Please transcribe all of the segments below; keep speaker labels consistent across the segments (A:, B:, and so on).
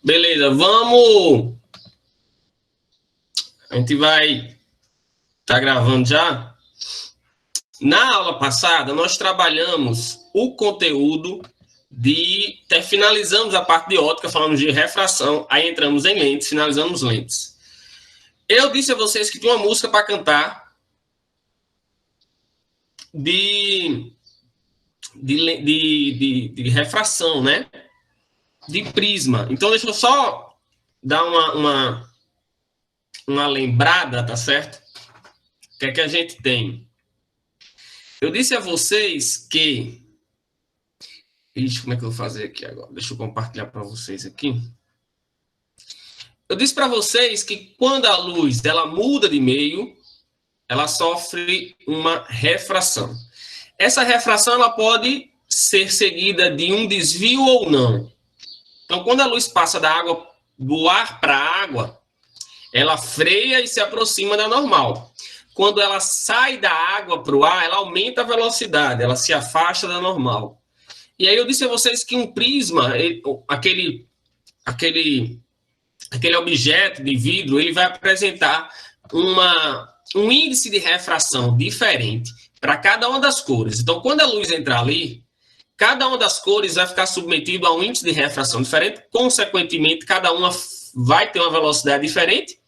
A: Beleza, vamos. A gente vai estar gravando já. Na aula passada, nós trabalhamos o conteúdo finalizamos a parte de ótica, falamos de refração, aí entramos em lentes, finalizamos lentes. Eu disse a vocês que tinha uma música para cantar de refração, né? De prisma. Então, deixa eu só dar uma lembrada, tá certo? O que é que a gente tem? Eu disse a vocês que... Ixi, como é que eu vou fazer aqui agora? Deixa eu compartilhar para vocês aqui. Eu disse para vocês que quando a luz ela muda de meio, ela sofre uma refração. Essa refração ela pode ser seguida de um desvio ou não. Então, quando a luz passa do ar para a água, ela freia e se aproxima da normal. Quando ela sai da água para o ar, ela aumenta a velocidade, ela se afasta da normal. E aí eu disse a vocês que um prisma, aquele objeto de vidro, ele vai apresentar um índice de refração diferente para cada uma das cores. Então, quando a luz entrar ali, cada uma das cores vai ficar submetido a um índice de refração diferente, consequentemente, cada uma vai ter uma velocidade diferente,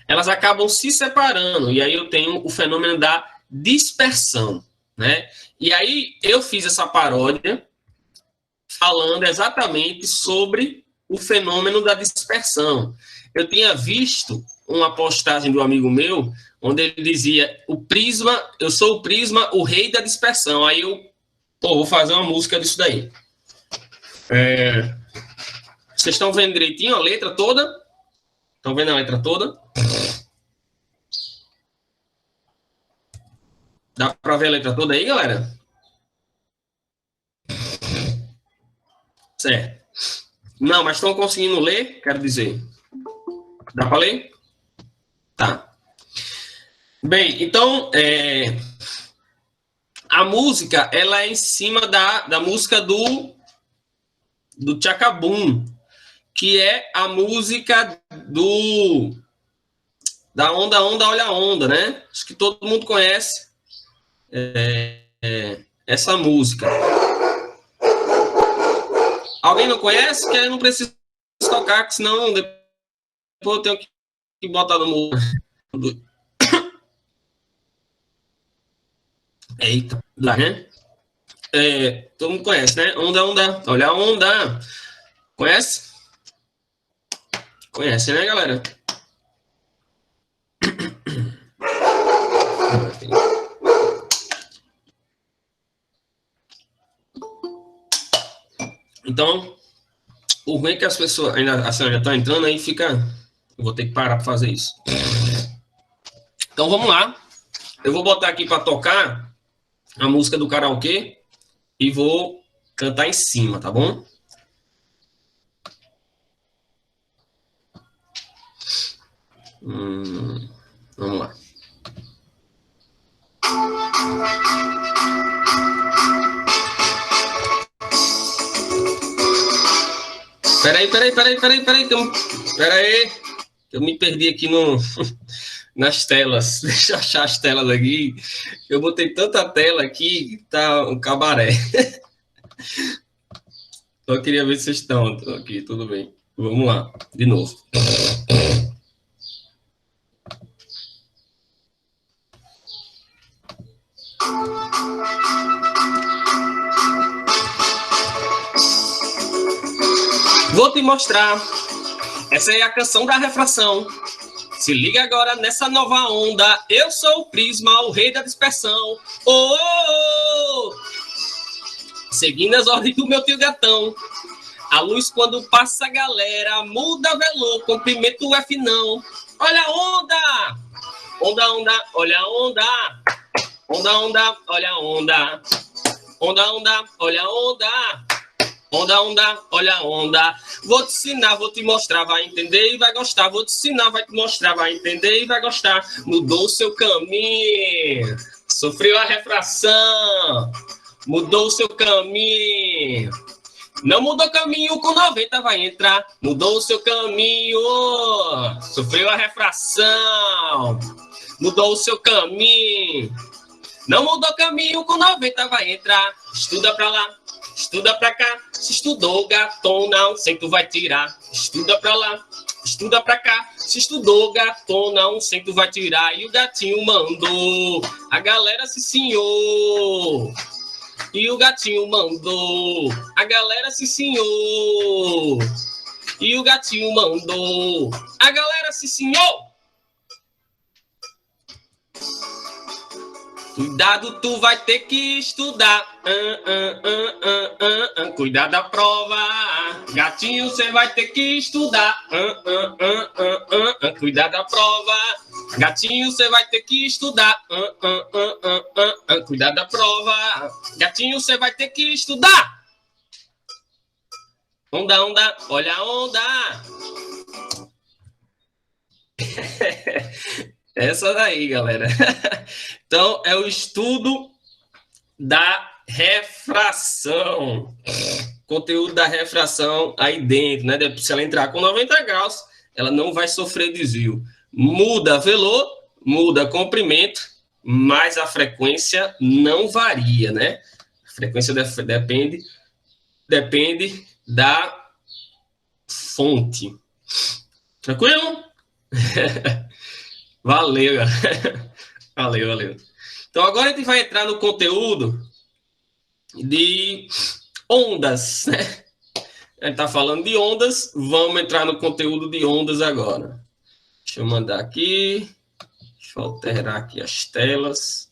A: elas acabam se separando, e aí eu tenho o fenômeno da dispersão, né? E aí eu fiz essa paródia falando exatamente sobre o fenômeno da dispersão. Eu tinha visto uma postagem do amigo meu, onde ele dizia, eu sou o prisma, o rei da dispersão. Aí eu, vou fazer uma música disso daí. Vocês estão vendo direitinho a letra toda? Estão vendo a letra toda? Dá para ver a letra toda aí, galera? Certo. Não, mas estão conseguindo ler? Quero dizer. Dá para ler? Tá. Bem, então, a música, ela é em cima da música do Tchacabum, que é a música da onda, olha a onda, né? Acho que todo mundo conhece essa música. Alguém não conhece? Que aí não precisa tocar, que senão depois eu tenho que botar no mundo. Eita, lá, né? Todo mundo conhece, né? Onda, olha a onda. Conhece? Conhece, né, galera? Então, o ruim é que as pessoas ainda já estão entrando, aí fica... Eu vou ter que parar para fazer isso. Então, vamos lá. Eu vou botar aqui para tocar a música do karaokê e vou cantar em cima, tá bom? Vamos lá. Peraí. Eu me perdi aqui nas telas. Deixa eu achar as telas aqui. Eu botei tanta tela aqui que tá um cabaré. Só queria ver se vocês estão aqui, tudo bem. Vamos lá, de novo. Vou te mostrar. Essa é a canção da refração. Se liga agora nessa nova onda. Eu sou o prisma, o rei da dispersão. Oh, oh, oh. Seguindo as ordens do meu tio gatão. A luz quando passa, galera, muda velô, comprimento o F não. Olha a onda! Onda, olha a onda. Onda, olha a onda. Onda, olha a onda. Onda, olha a onda. Vou te ensinar, vou te mostrar, vai entender e vai gostar. Vou te ensinar, vai te mostrar, vai entender e vai gostar. Mudou o seu caminho, sofreu a refração. Mudou o seu caminho, Não mudou caminho, com 90 vai entrar. Mudou o seu caminho, sofreu a refração. Mudou o seu caminho. Não mudou caminho, com 90 vai entrar. Estuda pra lá, estuda pra cá. Se estudou, gatona, 100 tu vai tirar. Estuda pra lá, estuda pra cá. Se estudou, gatona, 100 tu vai tirar. E o gatinho mandou. A galera se senhor. E o gatinho mandou. A galera se senhor. E o gatinho mandou. A galera se senhor. Cuidado, tu vai ter que estudar. Cuidado da prova. Gatinho, você vai ter que estudar. Cuidado da prova. Gatinho, você vai ter que estudar. Cuidado da prova. Gatinho, você vai ter que estudar. Onda, onda, olha a onda. Essa daí, galera. Então, é o estudo da refração. Conteúdo da refração aí dentro, né? Se ela entrar com 90 graus, ela não vai sofrer desvio. Muda velô, muda comprimento, mas a frequência não varia, né? A frequência depende da fonte. Tranquilo? Valeu, galera. Valeu. Então, agora a gente vai entrar no conteúdo de ondas, né? A gente está falando de ondas, vamos entrar no conteúdo de ondas agora. Deixa eu mandar aqui. Deixa eu alterar aqui as telas.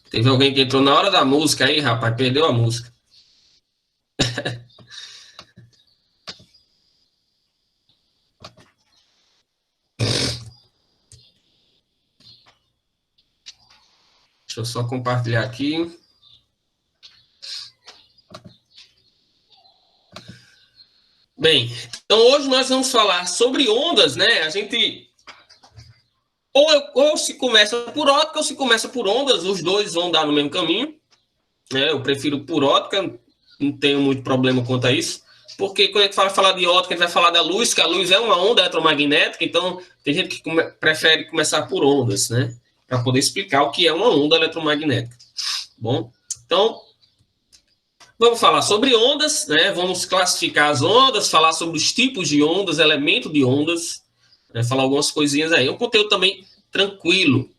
A: Teve alguém que entrou na hora da música aí, rapaz, perdeu a música. Deixa eu só compartilhar aqui. Bem, então hoje nós vamos falar sobre ondas, né? A gente ou se começa por ótica ou se começa por ondas, os dois vão dar no mesmo caminho, né? Eu prefiro por ótica, não tenho muito problema quanto a isso, porque quando a gente fala de ótica, a gente vai falar da luz, que a luz é uma onda eletromagnética, então tem gente que prefere começar por ondas, né? Para poder explicar o que é uma onda eletromagnética. Bom, então vamos falar sobre ondas, né? Vamos classificar as ondas, falar sobre os tipos de ondas, elementos de ondas, né? Falar algumas coisinhas aí. É um conteúdo também tranquilo.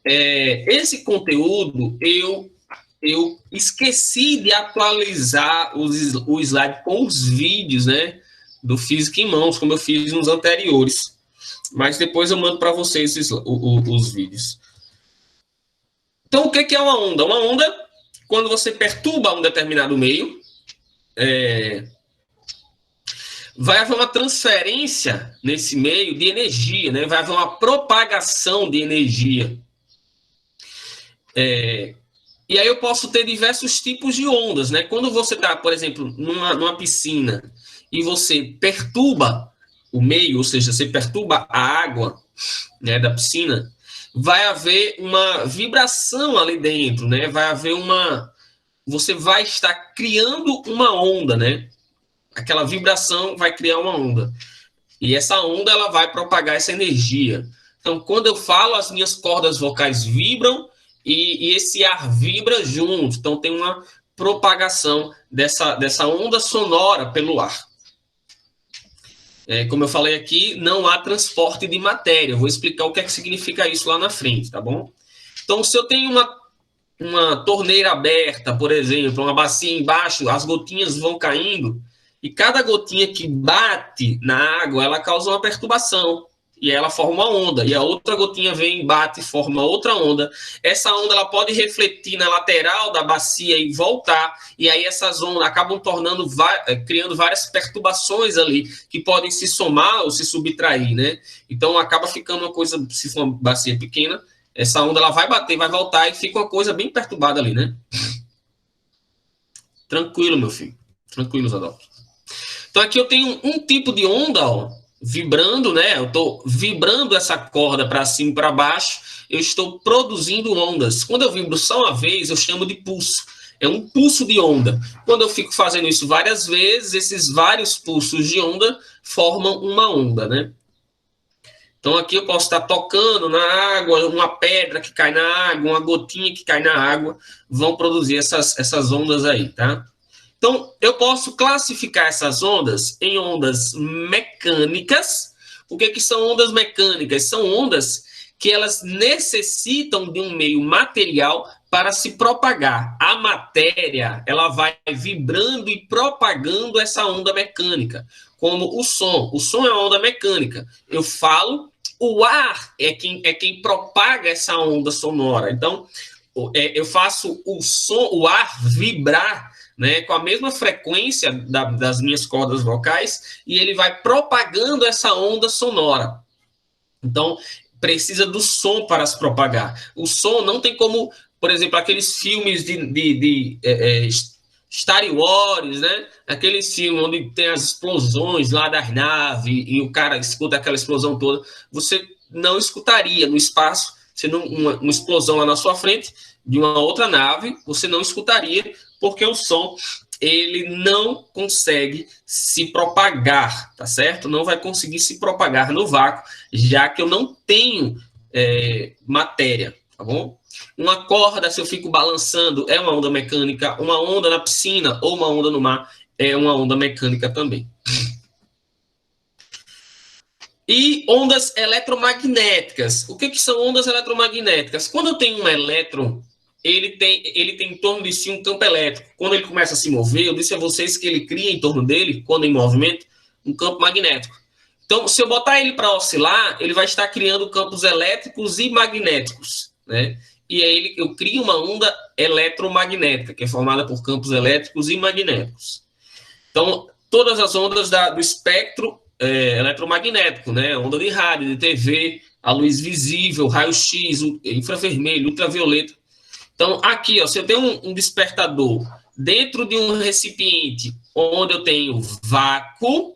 A: Esse conteúdo eu esqueci de atualizar o slide com os vídeos, né? Do Física em Mãos, como eu fiz nos anteriores. Mas depois eu mando para vocês os vídeos. Então, o que é uma onda? Uma onda, quando você perturba um determinado meio, vai haver uma transferência nesse meio de energia, né? Vai haver uma propagação de energia. E aí eu posso ter diversos tipos de ondas, né? Quando você está, por exemplo, numa piscina e você perturba o meio, ou seja, você perturba a água, né, da piscina, vai haver uma vibração ali dentro, né? Vai haver você vai estar criando uma onda, né? Aquela vibração vai criar uma onda. E essa onda, ela vai propagar essa energia. Então, quando eu falo, as minhas cordas vocais vibram e esse ar vibra junto. Então, tem uma propagação dessa onda sonora pelo ar. Como eu falei aqui, não há transporte de matéria. Eu vou explicar o que significa isso lá na frente, tá bom? Então, se eu tenho uma torneira aberta, por exemplo, uma bacia embaixo, as gotinhas vão caindo, e cada gotinha que bate na água, ela causa uma perturbação, e ela forma uma onda, e a outra gotinha vem, bate e forma outra onda. Essa onda ela pode refletir na lateral da bacia e voltar, e aí essas ondas acabam criando várias perturbações ali, que podem se somar ou se subtrair, né? Então acaba ficando uma coisa, se for uma bacia pequena, essa onda ela vai bater, vai voltar, e fica uma coisa bem perturbada ali, né? Tranquilo, meu filho. Tranquilo, Zadok. Então aqui eu tenho um tipo de onda, ó, vibrando, né? Eu estou vibrando essa corda para cima e para baixo, eu estou produzindo ondas. Quando eu vibro só uma vez, eu chamo de pulso. É um pulso de onda. Quando eu fico fazendo isso várias vezes, esses vários pulsos de onda formam uma onda, né? Então, aqui eu posso estar tocando na água, uma pedra que cai na água, uma gotinha que cai na água, vão produzir essas ondas aí, tá? Então, eu posso classificar essas ondas em ondas mecânicas. O que são ondas mecânicas? São ondas que elas necessitam de um meio material para se propagar. A matéria, ela vai vibrando e propagando essa onda mecânica, como o som. O som é uma onda mecânica. Eu falo, o ar é quem propaga essa onda sonora. Então, eu faço o som, o ar vibrar, né, com a mesma frequência das minhas cordas vocais, e ele vai propagando essa onda sonora. Então, precisa do som para se propagar. O som não tem como, por exemplo, aqueles filmes de Star Wars, né? Aqueles filmes onde tem as explosões lá das naves e o cara escuta aquela explosão toda. Você não escutaria no espaço, sendo uma explosão lá na sua frente de uma outra nave, você não escutaria, porque o som ele não consegue se propagar, tá certo? Não vai conseguir se propagar no vácuo, já que eu não tenho matéria, tá bom? Uma corda, se eu fico balançando, é uma onda mecânica. Uma onda na piscina ou uma onda no mar é uma onda mecânica também. E ondas eletromagnéticas. O que são ondas eletromagnéticas? Quando eu tenho um elétron, ele tem em torno de si um campo elétrico. Quando ele começa a se mover, eu disse a vocês que ele cria em torno dele, quando em movimento, um campo magnético. Então, se eu botar ele para oscilar, ele vai estar criando campos elétricos e magnéticos, né? E aí eu crio uma onda eletromagnética, que é formada por campos elétricos e magnéticos. Então, todas as ondas do espectro eletromagnético, né? Onda de rádio, de TV, a luz visível, raio-x, infravermelho, ultravioleta. Então, aqui, ó, se eu tenho um despertador dentro de um recipiente onde eu tenho vácuo,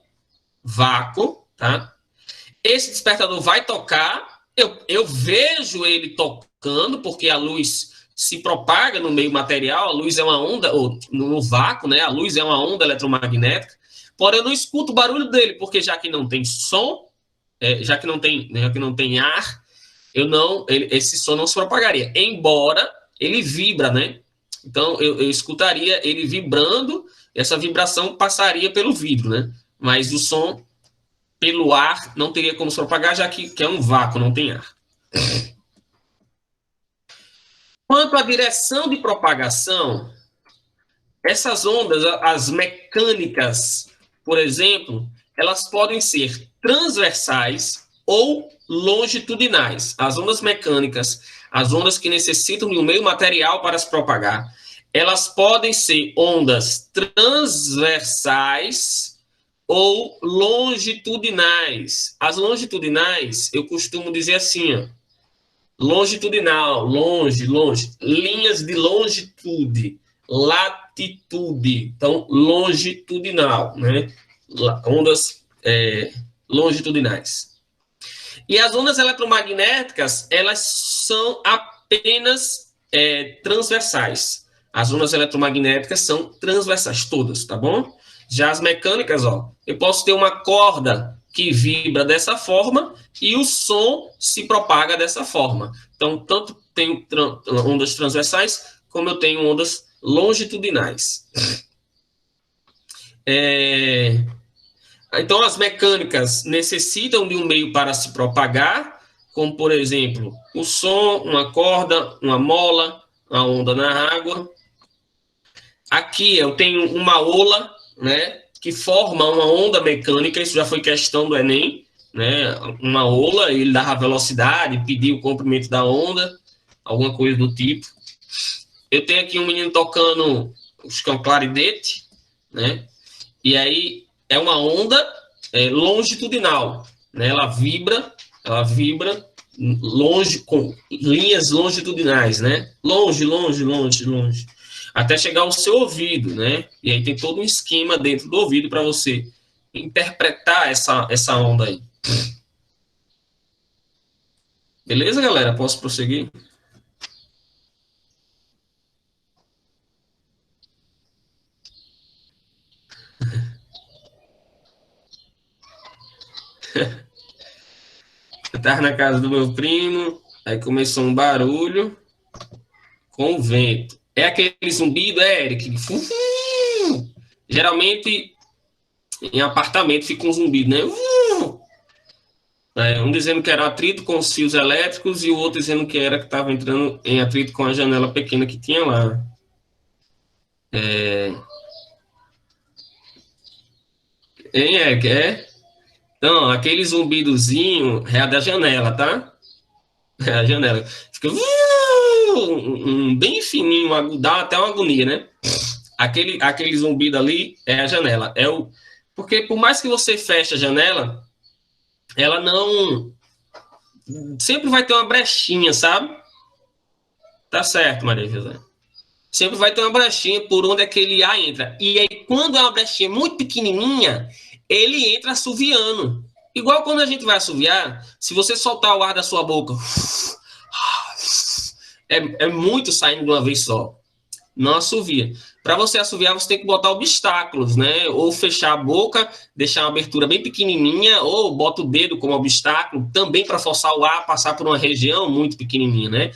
A: tá? Esse despertador vai tocar, eu vejo ele tocando, porque a luz se propaga no meio material, a luz é uma onda, ou no vácuo, né? A luz é uma onda eletromagnética, porém eu não escuto o barulho dele, porque já que não tem som, já que não tem ar, esse som não se propagaria, embora ele vibra, né? Então eu escutaria ele vibrando, essa vibração passaria pelo vidro, né? Mas o som pelo ar não teria como se propagar, já que é um vácuo, não tem ar. Quanto à direção de propagação, essas ondas, as mecânicas, por exemplo, elas podem ser transversais ou longitudinais. As ondas mecânicas, as ondas que necessitam de um meio material para se propagar, elas podem ser ondas transversais ou longitudinais. As longitudinais, eu costumo dizer assim, ó, longitudinal, longe, linhas de longitude, latitude, então longitudinal, né? Ondas longitudinais. E as ondas eletromagnéticas, elas são apenas transversais. As ondas eletromagnéticas são transversais, todas, tá bom? Já as mecânicas, ó, eu posso ter uma corda que vibra dessa forma e o som se propaga dessa forma. Então, tanto tenho ondas transversais, como eu tenho ondas longitudinais. Então, as mecânicas necessitam de um meio para se propagar, como, por exemplo, o som, uma corda, uma mola, uma onda na água. Aqui eu tenho uma ola, né, que forma uma onda mecânica, isso já foi questão do Enem, né, uma ola, ele dava velocidade, pedia o comprimento da onda, alguma coisa do tipo. Eu tenho aqui um menino tocando, acho que é um clarinete, né, e aí é uma onda longitudinal, né, ela vibra longe, com linhas longitudinais, né, longe, até chegar ao seu ouvido, né? E aí tem todo um esquema dentro do ouvido para você interpretar essa onda aí. Beleza, galera? Posso prosseguir? Eu estava na casa do meu primo, aí começou um barulho com o vento. É aquele zumbido, Eric? Geralmente em apartamento fica um zumbido, né? Um dizendo que era atrito com os fios elétricos e o outro dizendo que era que estava entrando em atrito com a janela pequena que tinha lá. Hein, Eric? Então, aquele zumbidozinho é a da janela, tá? É a janela. Fica bem fininho, dá até uma agonia, né? Aquele zumbido ali é a janela. Porque por mais que você feche a janela, ela não... Sempre vai ter uma brechinha, sabe? Tá certo, Maria José. Sempre vai ter uma brechinha por onde aquele ar entra. E aí, quando é uma brechinha muito pequenininha, ele entra assoviando. Igual quando a gente vai assoviar, se você soltar o ar da sua boca, é muito saindo de uma vez só. Não assovia. Para você assoviar, você tem que botar obstáculos, né? Ou fechar a boca, deixar uma abertura bem pequenininha, ou bota o dedo como obstáculo, também para forçar o ar a passar por uma região muito pequenininha, né?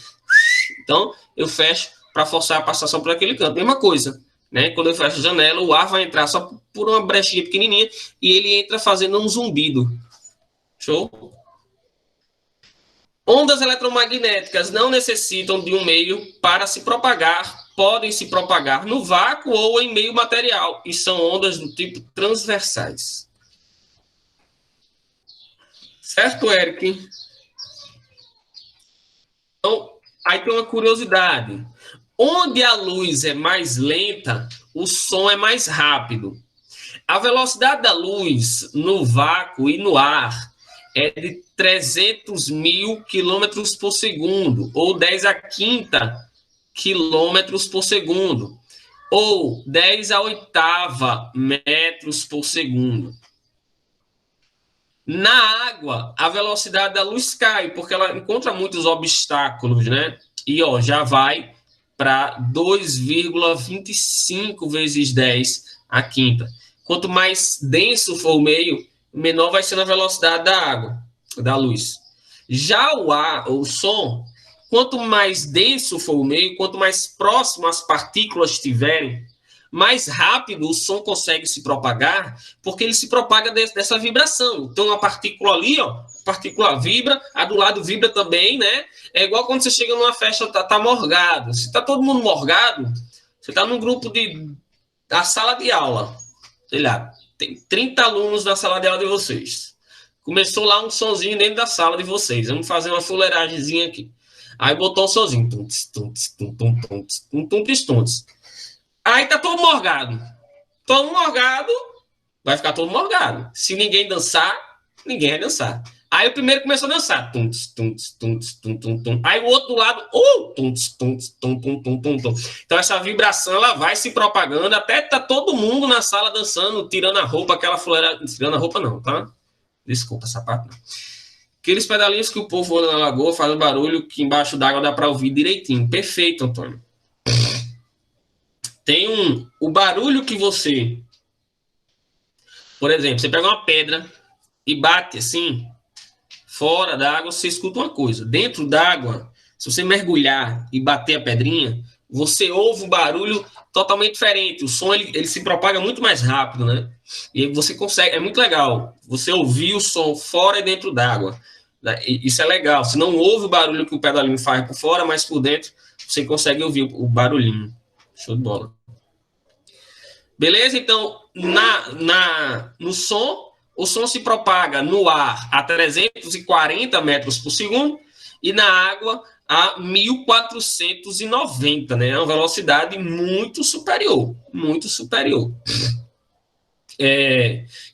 A: Então, eu fecho para forçar a passação por aquele canto. Mesma coisa, né? Quando eu fecho a janela, o ar vai entrar só por uma brechinha pequenininha e ele entra fazendo um zumbido. Show? Ondas eletromagnéticas não necessitam de um meio para se propagar, podem se propagar no vácuo ou em meio material, e são ondas do tipo transversais. Certo, Eric? Então, aí tem uma curiosidade. Onde a luz é mais lenta, o som é mais rápido. A velocidade da luz no vácuo e no ar é de 300 mil quilômetros por segundo, ou 10 a quinta quilômetros por segundo, ou 10 a oitava metros por segundo. Na água, a velocidade da luz cai, porque ela encontra muitos obstáculos, né? E ó, já vai para 2,25 vezes 10 a quinta. Quanto mais denso for o meio, menor vai ser a velocidade da água, da luz. Já o som, quanto mais denso for o meio, quanto mais próximo as partículas estiverem, mais rápido o som consegue se propagar, porque ele se propaga dessa vibração. Então, a partícula ali, ó, a partícula vibra, a do lado vibra também, né? É igual quando você chega numa festa, tá morgado. Se tá todo mundo morgado, você tá num grupo da sala de aula, sei lá, tem 30 alunos na sala de aula de vocês. Começou lá um sonzinho dentro da sala de vocês. Vamos fazer uma fuleiragemzinha aqui. Aí botou um sonzinho. Aí tá todo morgado. Todo morgado, vai ficar todo morgado. Se ninguém dançar, ninguém vai dançar. Aí o primeiro começou a dançar. Aí o outro do lado, Então essa vibração ela vai se propagando até tá todo mundo na sala dançando, tirando a roupa, aquela fuleira. Tirando a roupa, não, tá? Desculpa, sapato não. Aqueles pedalinhos que o povo anda na lagoa fazem barulho que embaixo d'água dá para ouvir direitinho. Perfeito, Antônio. Tem o barulho que você, por exemplo, você pega uma pedra e bate assim, fora da água, você escuta uma coisa. Dentro d'água, se você mergulhar e bater a pedrinha, você ouve um barulho totalmente diferente. O som ele se propaga muito mais rápido, né? E você consegue, é muito legal. Você ouvir o som fora e dentro d'água. Isso é legal. Você não ouve o barulho que o pedalinho faz por fora, mas por dentro você consegue ouvir o barulhinho. Show de bola. Beleza? Então, no som, o som se propaga no ar a 340 metros por segundo e na água a 1490, né? É uma velocidade muito superior, muito superior.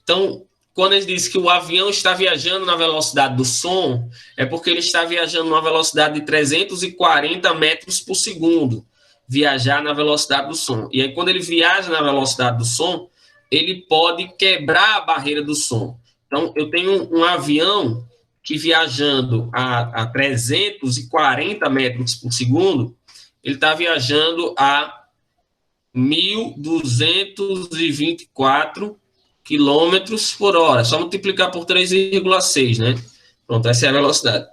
A: Então, quando ele diz que o avião está viajando na velocidade do som, é porque ele está viajando numa velocidade de 340 metros por segundo. Viajar na velocidade do som. E aí, quando ele viaja na velocidade do som, ele pode quebrar a barreira do som. Então, eu tenho um avião que viajando a 340 metros por segundo, ele está viajando a 1.224 quilômetros por hora. Só multiplicar por 3,6, né? Pronto, essa é a velocidade.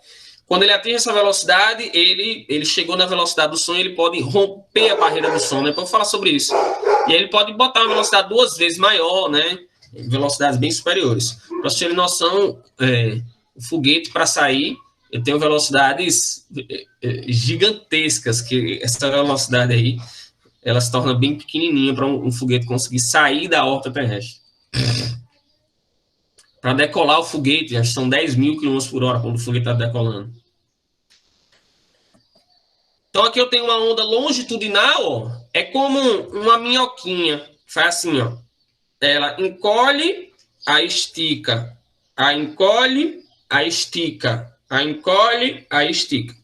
A: Quando ele atinge essa velocidade, ele chegou na velocidade do som, ele pode romper a barreira do som, né? Depois eu vou falar sobre isso. E aí ele pode botar uma velocidade 2 vezes maior, né? Velocidades bem superiores. Para vocês terem noção, o foguete, para sair, ele tem velocidades gigantescas, que essa velocidade aí, ela se torna bem pequenininha para um foguete conseguir sair da órbita terrestre. Para decolar o foguete, acho que são 10 mil quilômetros por hora quando o foguete está decolando. Então, aqui eu tenho uma onda longitudinal, ó, é como uma minhoquinha. Faz assim, ó. Ela encolhe, aí estica. Aí encolhe, aí estica. Aí encolhe, aí estica.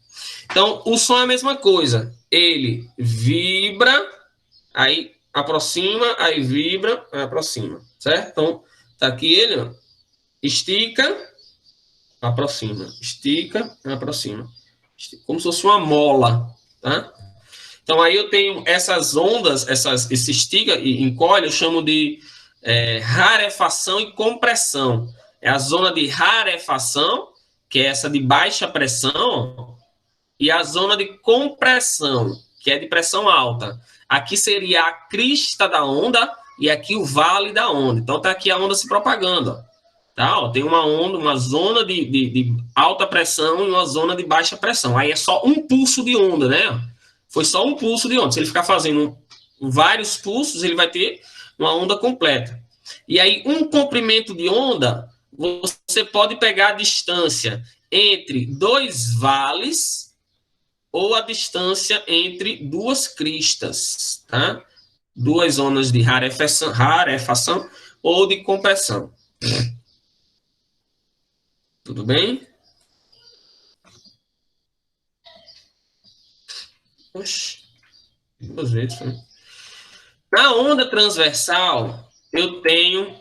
A: Então, o som é a mesma coisa. Ele vibra, aí aproxima, aí vibra, aí aproxima. Certo? Então, tá aqui ele, ó. Estica, aproxima. Estica, aproxima. Como se fosse uma mola, tá? Então, aí eu tenho essas ondas, esse estica e encolhe, eu chamo de rarefação e compressão. É a zona de rarefação, que é essa de baixa pressão, e a zona de compressão, que é de pressão alta. Aqui seria a crista da onda e aqui o vale da onda. Então, tá aqui a onda se propagando, ó. Tá, ó, tem uma onda, uma zona de alta pressão e uma zona de baixa pressão. Aí é só um pulso de onda, né? Foi só um pulso de onda. Se ele ficar fazendo vários pulsos, ele vai ter uma onda completa. E aí, um comprimento de onda, você pode pegar a distância entre dois vales ou a distância entre duas cristas, tá? Duas zonas de rarefação ou de compressão. Tudo bem? Oxi, 2 vezes. Né? Na onda transversal, eu tenho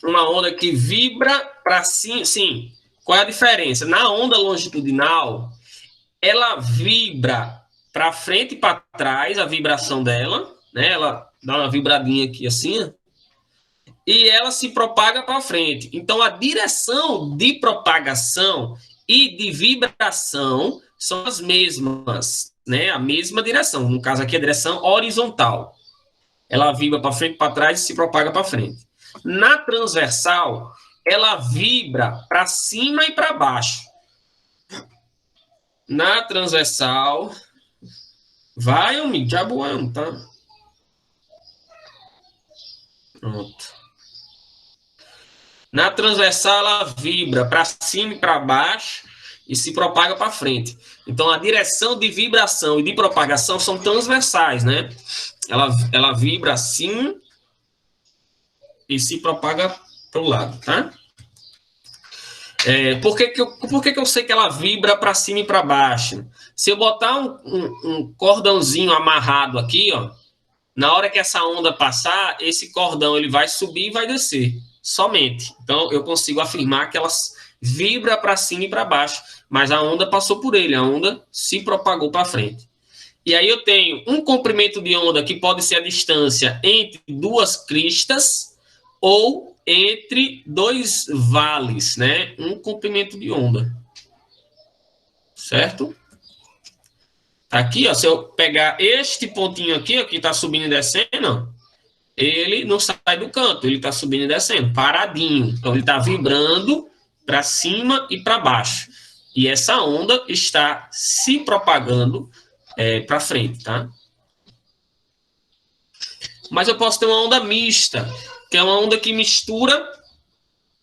A: uma onda que vibra para cima. Sim, qual é a diferença? Na onda longitudinal, ela vibra para frente e para trás, a vibração dela, né? Ela dá uma vibradinha aqui assim, e ela se propaga para frente. Então, a direção de propagação e de vibração são as mesmas, né? A mesma direção. No caso aqui, a direção horizontal. Ela vibra para frente, para trás e se propaga para frente. Na transversal, ela vibra para cima e para baixo. Na transversal, vai, amigo, diabo, tá? Pronto. Na transversal, ela vibra para cima e para baixo e se propaga para frente. Então, a direção de vibração e de propagação são transversais, né? Ela vibra assim e se propaga para o lado, tá? Por que eu sei que ela vibra para cima e para baixo? Se eu botar um cordãozinho amarrado aqui, ó, na hora que essa onda passar, esse cordão ele vai subir e vai descer, somente. Então, eu consigo afirmar que ela vibra para cima e para baixo, mas a onda passou por ele, a onda se propagou para frente. E aí eu tenho um comprimento de onda que pode ser a distância entre duas cristas ou entre dois vales, né? Um comprimento de onda. Certo? Aqui, ó, se eu pegar este pontinho aqui, ó, que está subindo e descendo, ele não sai do canto, ele está subindo e descendo, paradinho. Então, ele está vibrando para cima e para baixo. E essa onda está se propagando para frente, tá? Mas eu posso ter uma onda mista, que é uma onda que mistura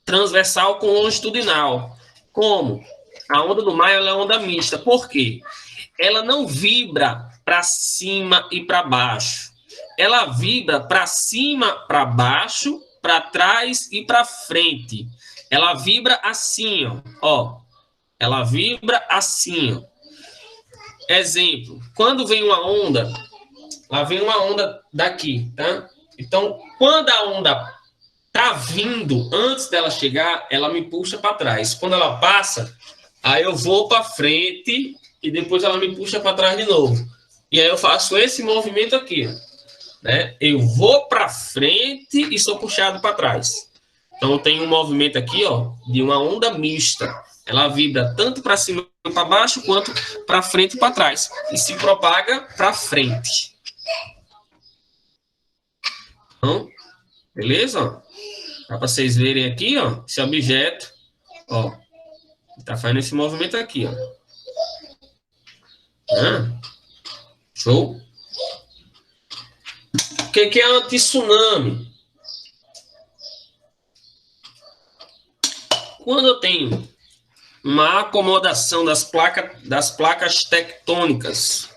A: transversal com longitudinal. Como? A onda do mar ela é onda mista. Por quê? Ela não vibra para cima e para baixo. Ela vibra para cima, para baixo, para trás e para frente. Ela vibra assim, ó. Ela vibra assim, ó. Exemplo, quando vem uma onda, lá vem uma onda daqui, tá? Então, quando a onda tá vindo, antes dela chegar, ela me puxa para trás. Quando ela passa, aí eu vou para frente e depois ela me puxa para trás de novo. E aí eu faço esse movimento aqui, né? Eu vou para frente e sou puxado para trás. Então, tem um movimento aqui, ó, de uma onda mista. Ela vibra tanto para cima e para baixo, quanto para frente e para trás. E se propaga para frente. Então, beleza? Dá para vocês verem aqui, ó, esse objeto, ó, tá fazendo esse movimento aqui, ó. Show? O que é anti-tsunami? Quando eu tenho uma acomodação das placas tectônicas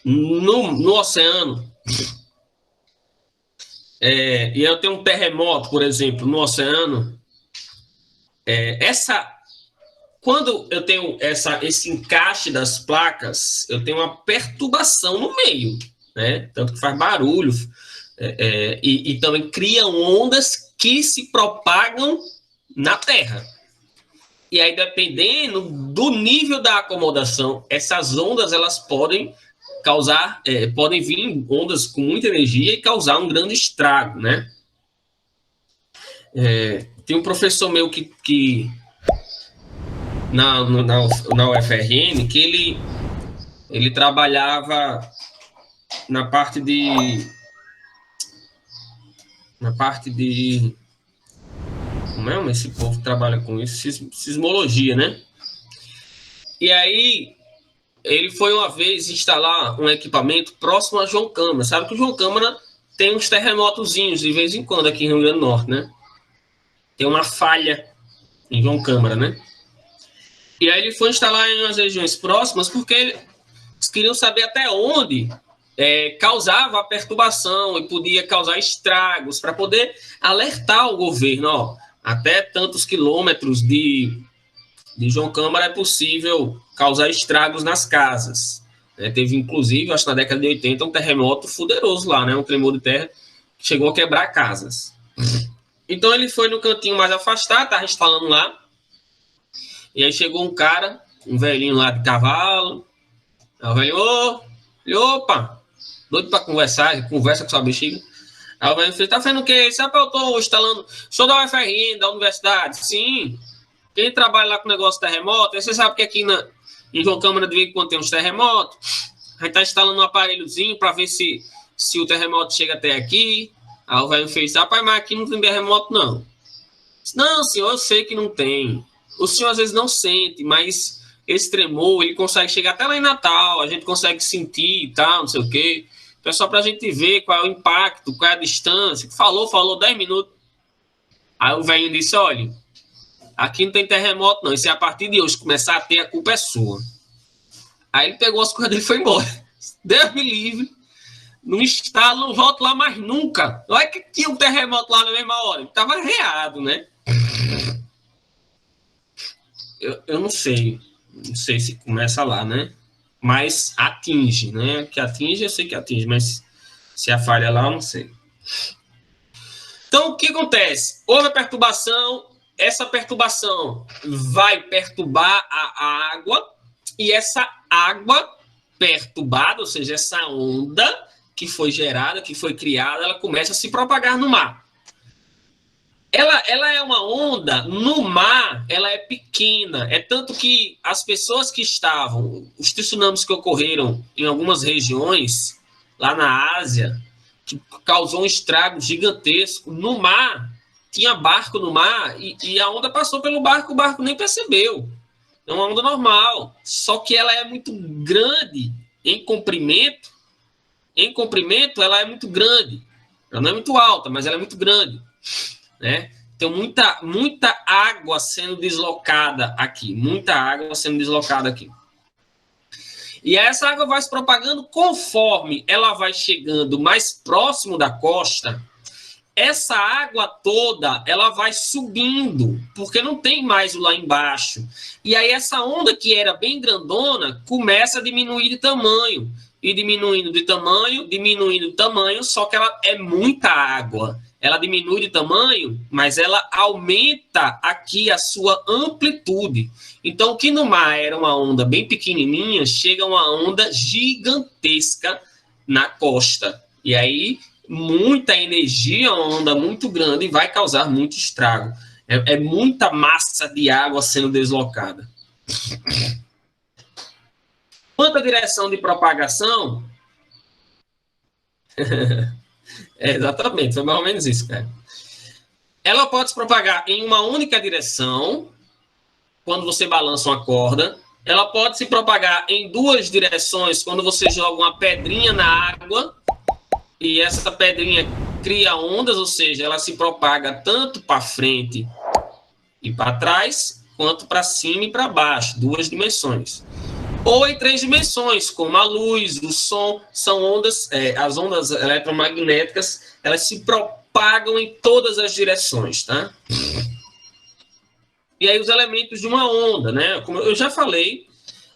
A: no oceano, e eu tenho um terremoto, por exemplo, no oceano, quando eu tenho esse encaixe das placas, eu tenho uma perturbação no meio, né? Tanto que faz barulho, e também criam ondas que se propagam na Terra. E aí, dependendo do nível da acomodação, essas ondas elas podem causar, podem vir ondas com muita energia e causar um grande estrago, né? Tem um professor meu que na UFRN, que ele trabalhava na parte de como é esse povo que trabalha com isso? Sismologia, né? E aí ele foi uma vez instalar um equipamento próximo a João Câmara. Sabe que o João Câmara tem uns terremotozinhos de vez em quando aqui no Rio Grande do Norte, né? Tem uma falha em João Câmara, né? E aí ele foi instalar em umas regiões próximas porque eles queriam saber até onde causava a perturbação e podia causar estragos, para poder alertar o governo, ó, até tantos quilômetros de João Câmara é possível causar estragos nas casas. Teve, inclusive, acho que na década de 80, um terremoto fuderoso lá, né? Um tremor de terra que chegou a quebrar casas. Então ele foi no cantinho mais afastado, estava instalando lá, e aí chegou um cara, um velhinho lá de cavalo. Aí o velho, opa, doido para conversar, conversa com sua bexiga. Aí o velho fez, tá fazendo o quê? Sabe, eu tô instalando, sou da UFRN, da universidade. Sim, quem trabalha lá com negócio de terremoto, você sabe que aqui em João Câmara de vez em quando tem uns terremotos, a gente tá instalando um aparelhozinho para ver se o terremoto chega até aqui. Aí o velho fez, rapaz, mas aqui não tem terremoto, não. Não, senhor, eu sei que não tem. O senhor às vezes não sente, mas esse tremor, ele consegue chegar até lá em Natal, a gente consegue sentir e tal, não sei o quê. Então é só pra gente ver qual é o impacto, qual é a distância. Falou 10 minutos. Aí o velho disse, olha, aqui não tem terremoto, não. E se a partir de hoje começar a ter, a culpa é sua. Aí ele pegou as coisas dele e foi embora. Deus me livre. Não instalo, não volto lá mais nunca. Olha que tinha um terremoto lá na mesma hora. Ele estava arreado, né? Eu não sei. Não sei se começa lá, né? Mas atinge, né? Que atinge, eu sei que atinge, mas se a falha lá, eu não sei. Então, o que acontece? Houve a perturbação, essa perturbação vai perturbar a água, e essa água perturbada, ou seja, essa onda que foi gerada, que foi criada, ela começa a se propagar no mar. Ela é uma onda, no mar, ela é pequena. É tanto que as pessoas que estavam, os tsunamis que ocorreram em algumas regiões, lá na Ásia, que causou um estrago gigantesco, no mar, tinha barco no mar, e a onda passou pelo barco, o barco nem percebeu. É uma onda normal, só que ela é muito grande em comprimento. Em comprimento, ela é muito grande. Ela não é muito alta, mas ela é muito grande, né? Tem muita água sendo deslocada aqui. Muita água sendo deslocada aqui. E essa água vai se propagando conforme ela vai chegando mais próximo da costa. Essa água toda, ela vai subindo, porque não tem mais o lá embaixo. E aí essa onda que era bem grandona, começa a diminuir de tamanho. E diminuindo de tamanho, só que ela é muita água. Ela diminui de tamanho, mas ela aumenta aqui a sua amplitude. Então, o que no mar era uma onda bem pequenininha, chega uma onda gigantesca na costa. E aí muita energia, uma onda muito grande, e vai causar muito estrago. É muita massa de água sendo deslocada. Quanto à direção de propagação, exatamente, foi mais ou menos isso, cara. Ela pode se propagar em uma única direção, quando você balança uma corda. Ela pode se propagar em duas direções, quando você joga uma pedrinha na água, e essa pedrinha cria ondas, ou seja, ela se propaga tanto para frente e para trás, quanto para cima e para baixo, duas dimensões. Ou em três dimensões, como a luz, o som, são ondas, as ondas eletromagnéticas, elas se propagam em todas as direções, tá? E aí os elementos de uma onda, né? Como eu já falei,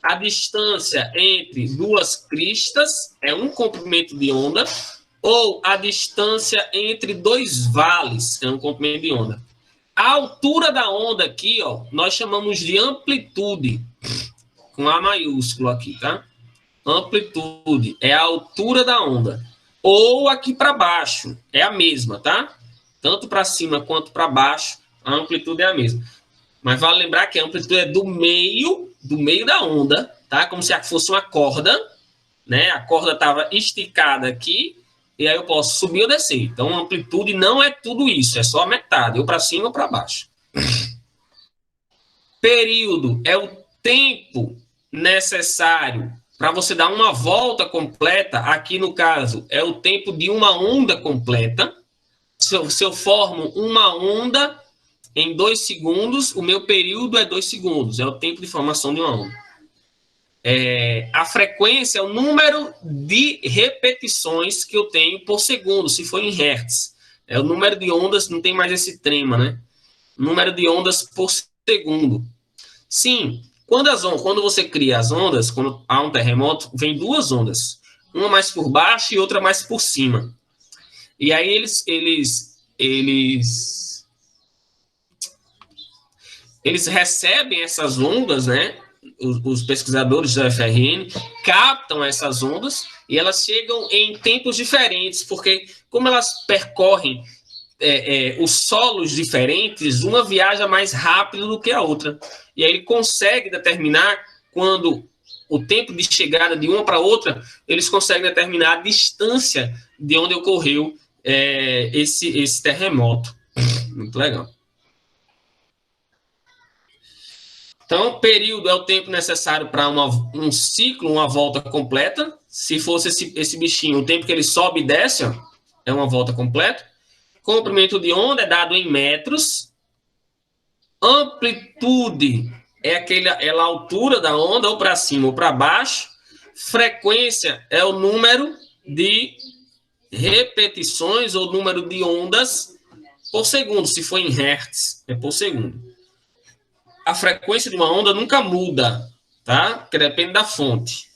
A: a distância entre duas cristas é um comprimento de onda, ou a distância entre dois vales é um comprimento de onda. A altura da onda aqui, ó, nós chamamos de amplitude, com A maiúsculo aqui, tá? Amplitude é a altura da onda. Ou aqui para baixo, é a mesma, tá? Tanto para cima quanto para baixo, a amplitude é a mesma. Mas vale lembrar que a amplitude é do meio da onda, tá? Como se fosse uma corda, né? A corda estava esticada aqui, e aí eu posso subir ou descer. Então, a amplitude não é tudo isso, é só a metade, ou para cima ou para baixo. Período é o tempo necessário para você dar uma volta completa. Aqui, no caso, é o tempo de uma onda completa. Se eu formo uma onda em 2 segundos, o meu período é 2 segundos. É o tempo de formação de uma onda. A frequência é o número de repetições que eu tenho por segundo, se for em hertz. É o número de ondas, não tem mais esse trema, né? Número de ondas por segundo. Sim, quando você cria as ondas, quando há um terremoto, vem duas ondas. Uma mais por baixo e outra mais por cima. E aí eles recebem essas ondas, né? Os pesquisadores da UFRN captam essas ondas e elas chegam em tempos diferentes, porque como elas percorrem os solos diferentes, uma viaja mais rápido do que a outra. E aí ele consegue determinar quando o tempo de chegada de uma para outra, eles conseguem determinar a distância de onde ocorreu esse terremoto. Muito legal. Então, período é o tempo necessário para um ciclo, uma volta completa. Se fosse esse bichinho, o tempo que ele sobe e desce, ó, é uma volta completa. Comprimento de onda é dado em metros. Amplitude é a altura da onda, ou para cima ou para baixo. Frequência é o número de repetições ou número de ondas por segundo. Se for em hertz, é por segundo. A frequência de uma onda nunca muda, tá? Porque depende da fonte.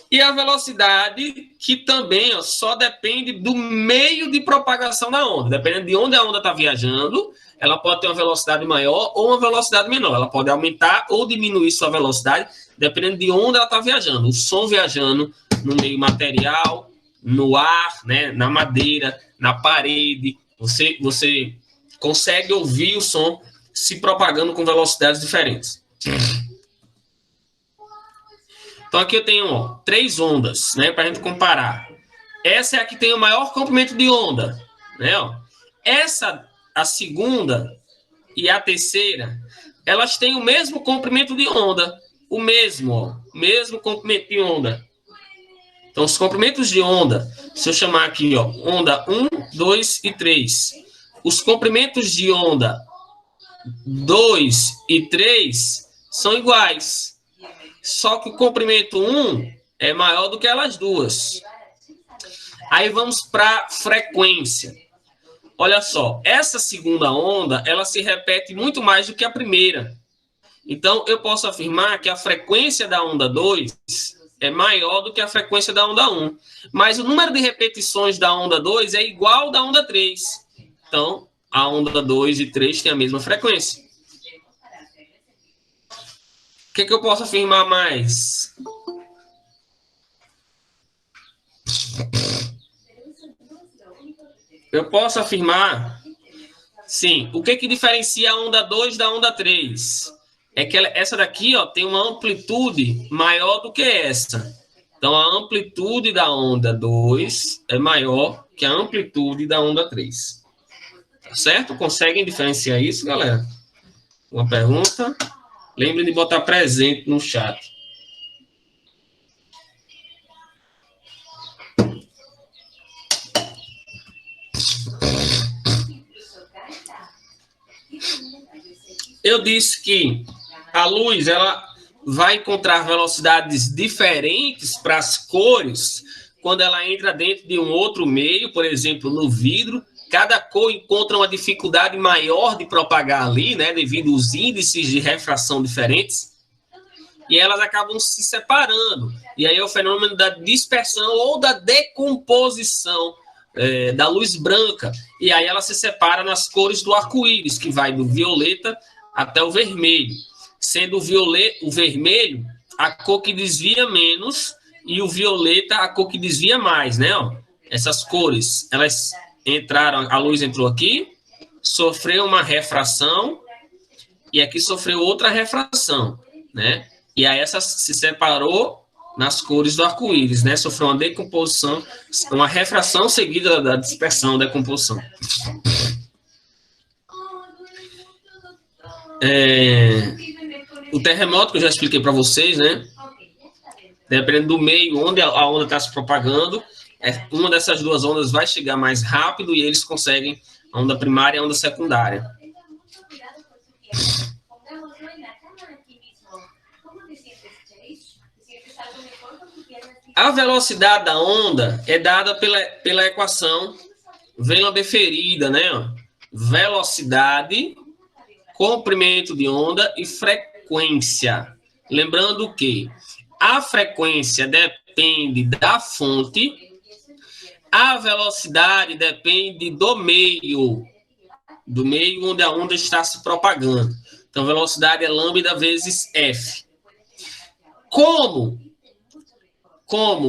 A: E a velocidade, que também só depende do meio de propagação da onda. Dependendo de onde a onda está viajando, ela pode ter uma velocidade maior ou uma velocidade menor. Ela pode aumentar ou diminuir sua velocidade, dependendo de onde ela está viajando. O som viajando no meio material, no ar, né, na madeira, na parede. Você consegue ouvir o som se propagando com velocidades diferentes. Então, aqui eu tenho 3 ondas, né, para a gente comparar. Essa é a que tem o maior comprimento de onda, né? Ó. Essa, a segunda e a terceira, elas têm o mesmo comprimento de onda, o mesmo comprimento de onda. Então, os comprimentos de onda, se eu chamar aqui, ó, onda 1, 2 e 3, os comprimentos de onda 2 e 3 são iguais. Só que o comprimento 1 é maior do que elas duas. Aí vamos para frequência. Olha só, essa segunda onda, ela se repete muito mais do que a primeira. Então, eu posso afirmar que a frequência da onda 2 é maior do que a frequência da onda 1. Mas o número de repetições da onda 2 é igual ao da onda 3. Então, a onda 2 e 3 têm a mesma frequência. O que eu posso afirmar mais? Eu posso afirmar, sim. O que diferencia a onda 2 da onda 3? É que essa daqui, ó, tem uma amplitude maior do que essa. Então, a amplitude da onda 2 é maior que a amplitude da onda 3. Tá certo? Conseguem diferenciar isso, galera? Uma pergunta? Lembre de botar presente no chat. Eu disse que a luz ela vai encontrar velocidades diferentes para as cores quando ela entra dentro de um outro meio, por exemplo, no vidro. Cada cor encontra uma dificuldade maior de propagar ali, né, devido aos índices de refração diferentes, e elas acabam se separando. E aí é o fenômeno da dispersão ou da decomposição da luz branca. E aí ela se separa nas cores do arco-íris, que vai do violeta até o vermelho, sendo o vermelho a cor que desvia menos e o violeta a cor que desvia mais, né? Ó, essas cores, elas entraram, a luz entrou aqui, sofreu uma refração e aqui sofreu outra refração, né? E aí essa se separou nas cores do arco-íris, né? Sofreu uma decomposição, uma refração seguida da dispersão, da decomposição. O terremoto que eu já expliquei para vocês, né? Dependendo do meio onde a onda está se propagando, uma dessas duas ondas vai chegar mais rápido e eles conseguem a onda primária e a onda secundária. A velocidade da onda é dada pela equação Weyl-Lamberferida, né? Velocidade, comprimento de onda e frequência. Lembrando que a frequência depende da fonte, a velocidade depende do meio onde a onda está se propagando. Então, velocidade é lambda vezes F. Como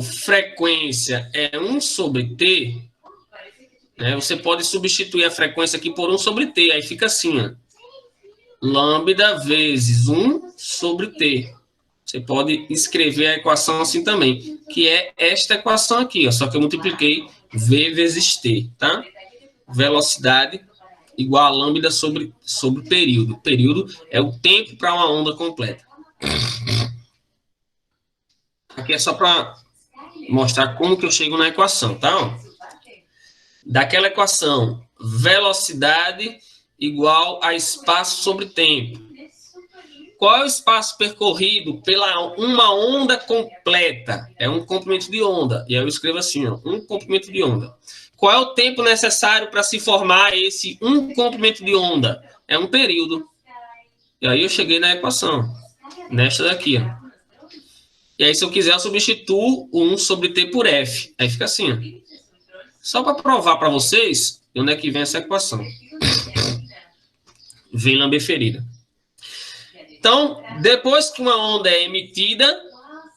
A: frequência é 1 sobre T, né, você pode substituir a frequência aqui por 1 sobre T. Aí fica assim, ó, lambda vezes 1 sobre T. Você pode escrever a equação assim também, que é esta equação aqui, ó, só que eu multipliquei V vezes T, tá? Velocidade igual a lambda sobre período. Período é o tempo para uma onda completa. Aqui é só para mostrar como que eu chego na equação, tá? Ó. Daquela equação, velocidade igual a espaço sobre tempo. Qual é o espaço percorrido pela uma onda completa? É um comprimento de onda. E aí eu escrevo assim, ó, um comprimento de onda. Qual é o tempo necessário para se formar esse um comprimento de onda? É um período. E aí eu cheguei na equação, nesta daqui, ó. E aí, se eu quiser, eu substituo o 1 sobre T por F. Aí fica assim, ó. Só para provar para vocês de onde é que vem essa equação. Weyl-Lamberferida. Então, depois que uma onda é emitida,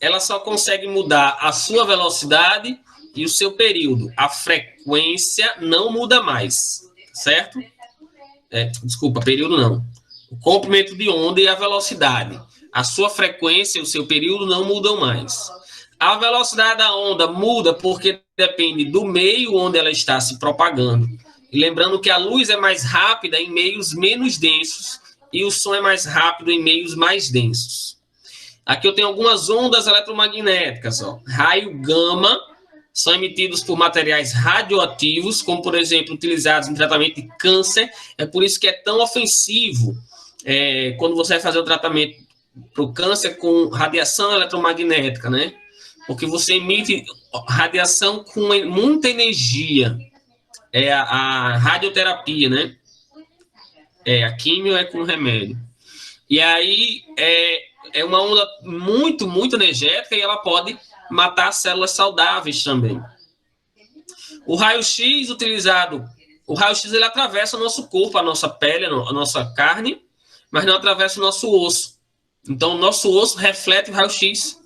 A: ela só consegue mudar a sua velocidade e o seu período. A frequência não muda mais, certo? Desculpa, período não. O comprimento de onda e a velocidade. A sua frequência e o seu período não mudam mais. A velocidade da onda muda porque depende do meio onde ela está se propagando. E lembrando que a luz é mais rápida em meios menos densos e o som é mais rápido em meios mais densos. Aqui eu tenho algumas ondas eletromagnéticas. Ó. Raio gama são emitidos por materiais radioativos, como, por exemplo, utilizados no tratamento de câncer. É por isso que é tão ofensivo quando você vai fazer o tratamento para o câncer com radiação eletromagnética, né? Porque você emite radiação com muita energia. É a radioterapia, né? A químio é com remédio. E aí é uma onda muito, muito energética e ela pode matar células saudáveis também. O raio-x utilizado, o raio-x ele atravessa o nosso corpo, a nossa pele, a nossa carne, mas não atravessa o nosso osso. Então, o nosso osso reflete o raio-x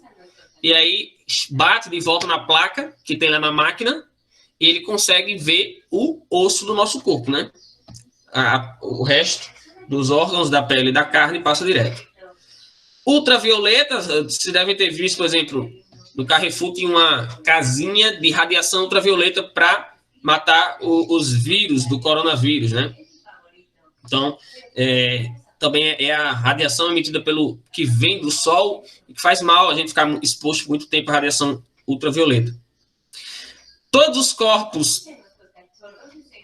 A: e aí bate de volta na placa que tem lá na máquina ele consegue ver o osso do nosso corpo, né? O resto dos órgãos da pele e da carne passa direto. Ultravioleta, vocês devem ter visto, por exemplo, no Carrefour tinha uma casinha de radiação ultravioleta para matar os vírus do coronavírus, né? Então, também é a radiação emitida que vem do sol e que faz mal a gente ficar exposto muito tempo à radiação ultravioleta. Todos os corpos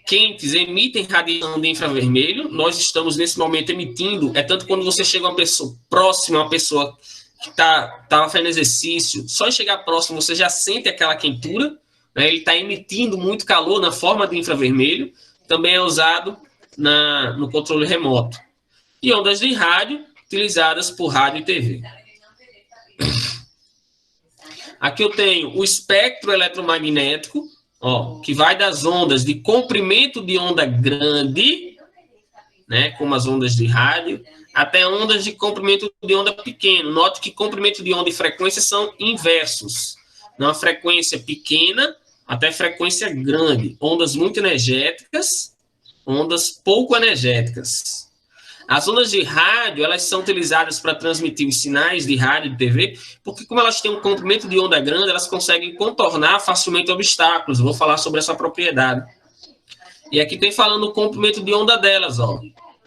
A: quentes emitem radiação de infravermelho. Nós estamos, nesse momento, emitindo. É tanto quando você chega uma pessoa próxima, uma pessoa que está fazendo exercício, só em chegar próximo você já sente aquela quentura, né? Ele está emitindo muito calor na forma de infravermelho. Também é usado no controle remoto. E ondas de rádio, utilizadas por rádio e TV. Aqui eu tenho o espectro eletromagnético, que vai das ondas de comprimento de onda grande, né, como as ondas de rádio, até ondas de comprimento de onda pequeno. Note que comprimento de onda e frequência são inversos. Uma frequência pequena até frequência grande. Ondas muito energéticas, ondas pouco energéticas. As ondas de rádio, elas são utilizadas para transmitir os sinais de rádio e TV, porque como elas têm um comprimento de onda grande, elas conseguem contornar facilmente obstáculos. Eu vou falar sobre essa propriedade. E aqui tem falando o comprimento de onda delas,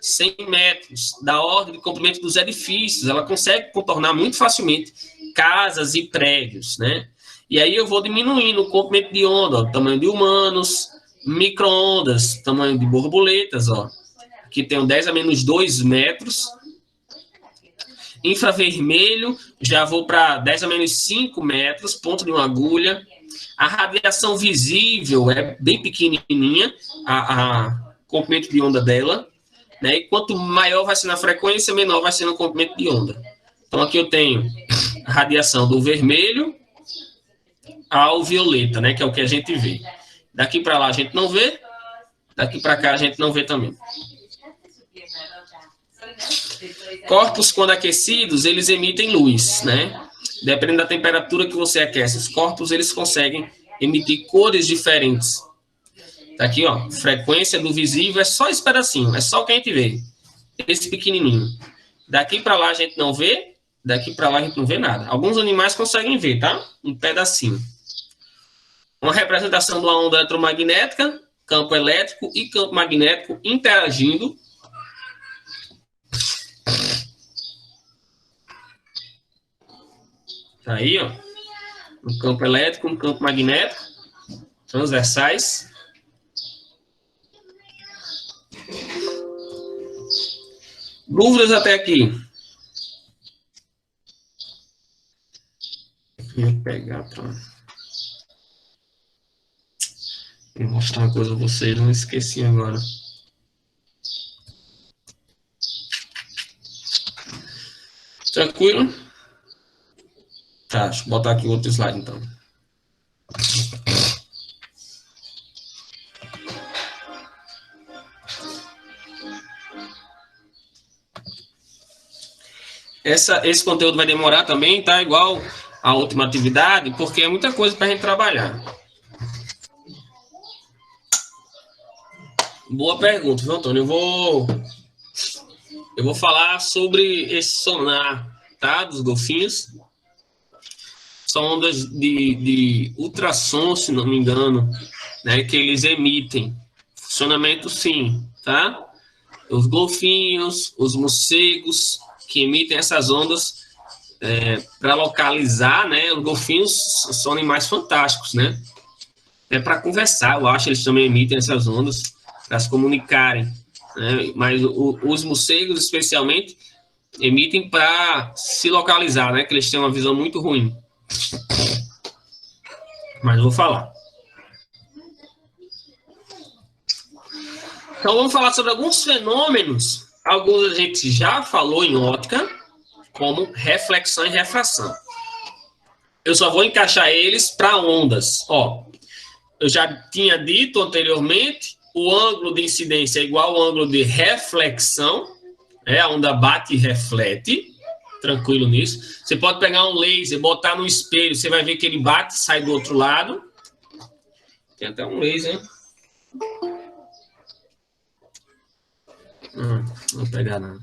A: 100 metros, da ordem de comprimento dos edifícios. Ela consegue contornar muito facilmente casas e prédios, né? E aí eu vou diminuindo o comprimento de onda, tamanho de humanos, micro-ondas, tamanho de borboletas, Aqui tem 10 a menos 2 metros. Infravermelho, já vou para 10 a menos 5 metros, ponto de uma agulha. A radiação visível é bem pequenininha, a comprimento de onda dela, né? E quanto maior vai ser na frequência, menor vai ser no comprimento de onda. Então, aqui eu tenho a radiação do vermelho ao violeta, né? Que é o que a gente vê. Daqui para lá a gente não vê, daqui para cá a gente não vê também. Corpos, quando aquecidos, eles emitem luz, né? Dependendo da temperatura que você aquece os corpos, eles conseguem emitir cores diferentes. Tá aqui, frequência do visível é só esse pedacinho, é só o que a gente vê. Esse pequenininho. Daqui para lá a gente não vê, daqui para lá a gente não vê nada. Alguns animais conseguem ver, tá? Um pedacinho. Uma representação de uma onda eletromagnética, campo elétrico e campo magnético interagindo. Tá aí, um campo elétrico, um campo magnético, transversais. Dúvidas até aqui? Vou pegar para... Vou mostrar uma coisa a vocês, não esqueci agora. Tranquilo? Tá, deixa eu botar aqui outro slide, então. Esse conteúdo vai demorar também, tá? Igual a última atividade, porque é muita coisa para a gente trabalhar. Boa pergunta, viu, Antônio? Eu vou falar sobre esse sonar, tá? Dos golfinhos. São ondas de ultrassom, se não me engano, né? Que eles emitem. Funcionamento, sim, tá? Os golfinhos, os morcegos, que emitem essas ondas para localizar, né? Os golfinhos são animais fantásticos, né? É para conversar, eu acho, eles também emitem essas ondas para se comunicarem, né? Mas os morcegos, especialmente, emitem para se localizar, né? Que eles têm uma visão muito ruim. Mas eu vou falar. Então, vamos falar sobre alguns fenômenos. Alguns a gente já falou em óptica, como reflexão e refração. Eu só vou encaixar eles para ondas. Eu já tinha dito anteriormente, o ângulo de incidência é igual ao ângulo de reflexão. A onda bate e reflete. Tranquilo nisso. Você pode pegar um laser, botar no espelho, você vai ver que ele bate e sai do outro lado. Tem até um laser. Não vou pegar não.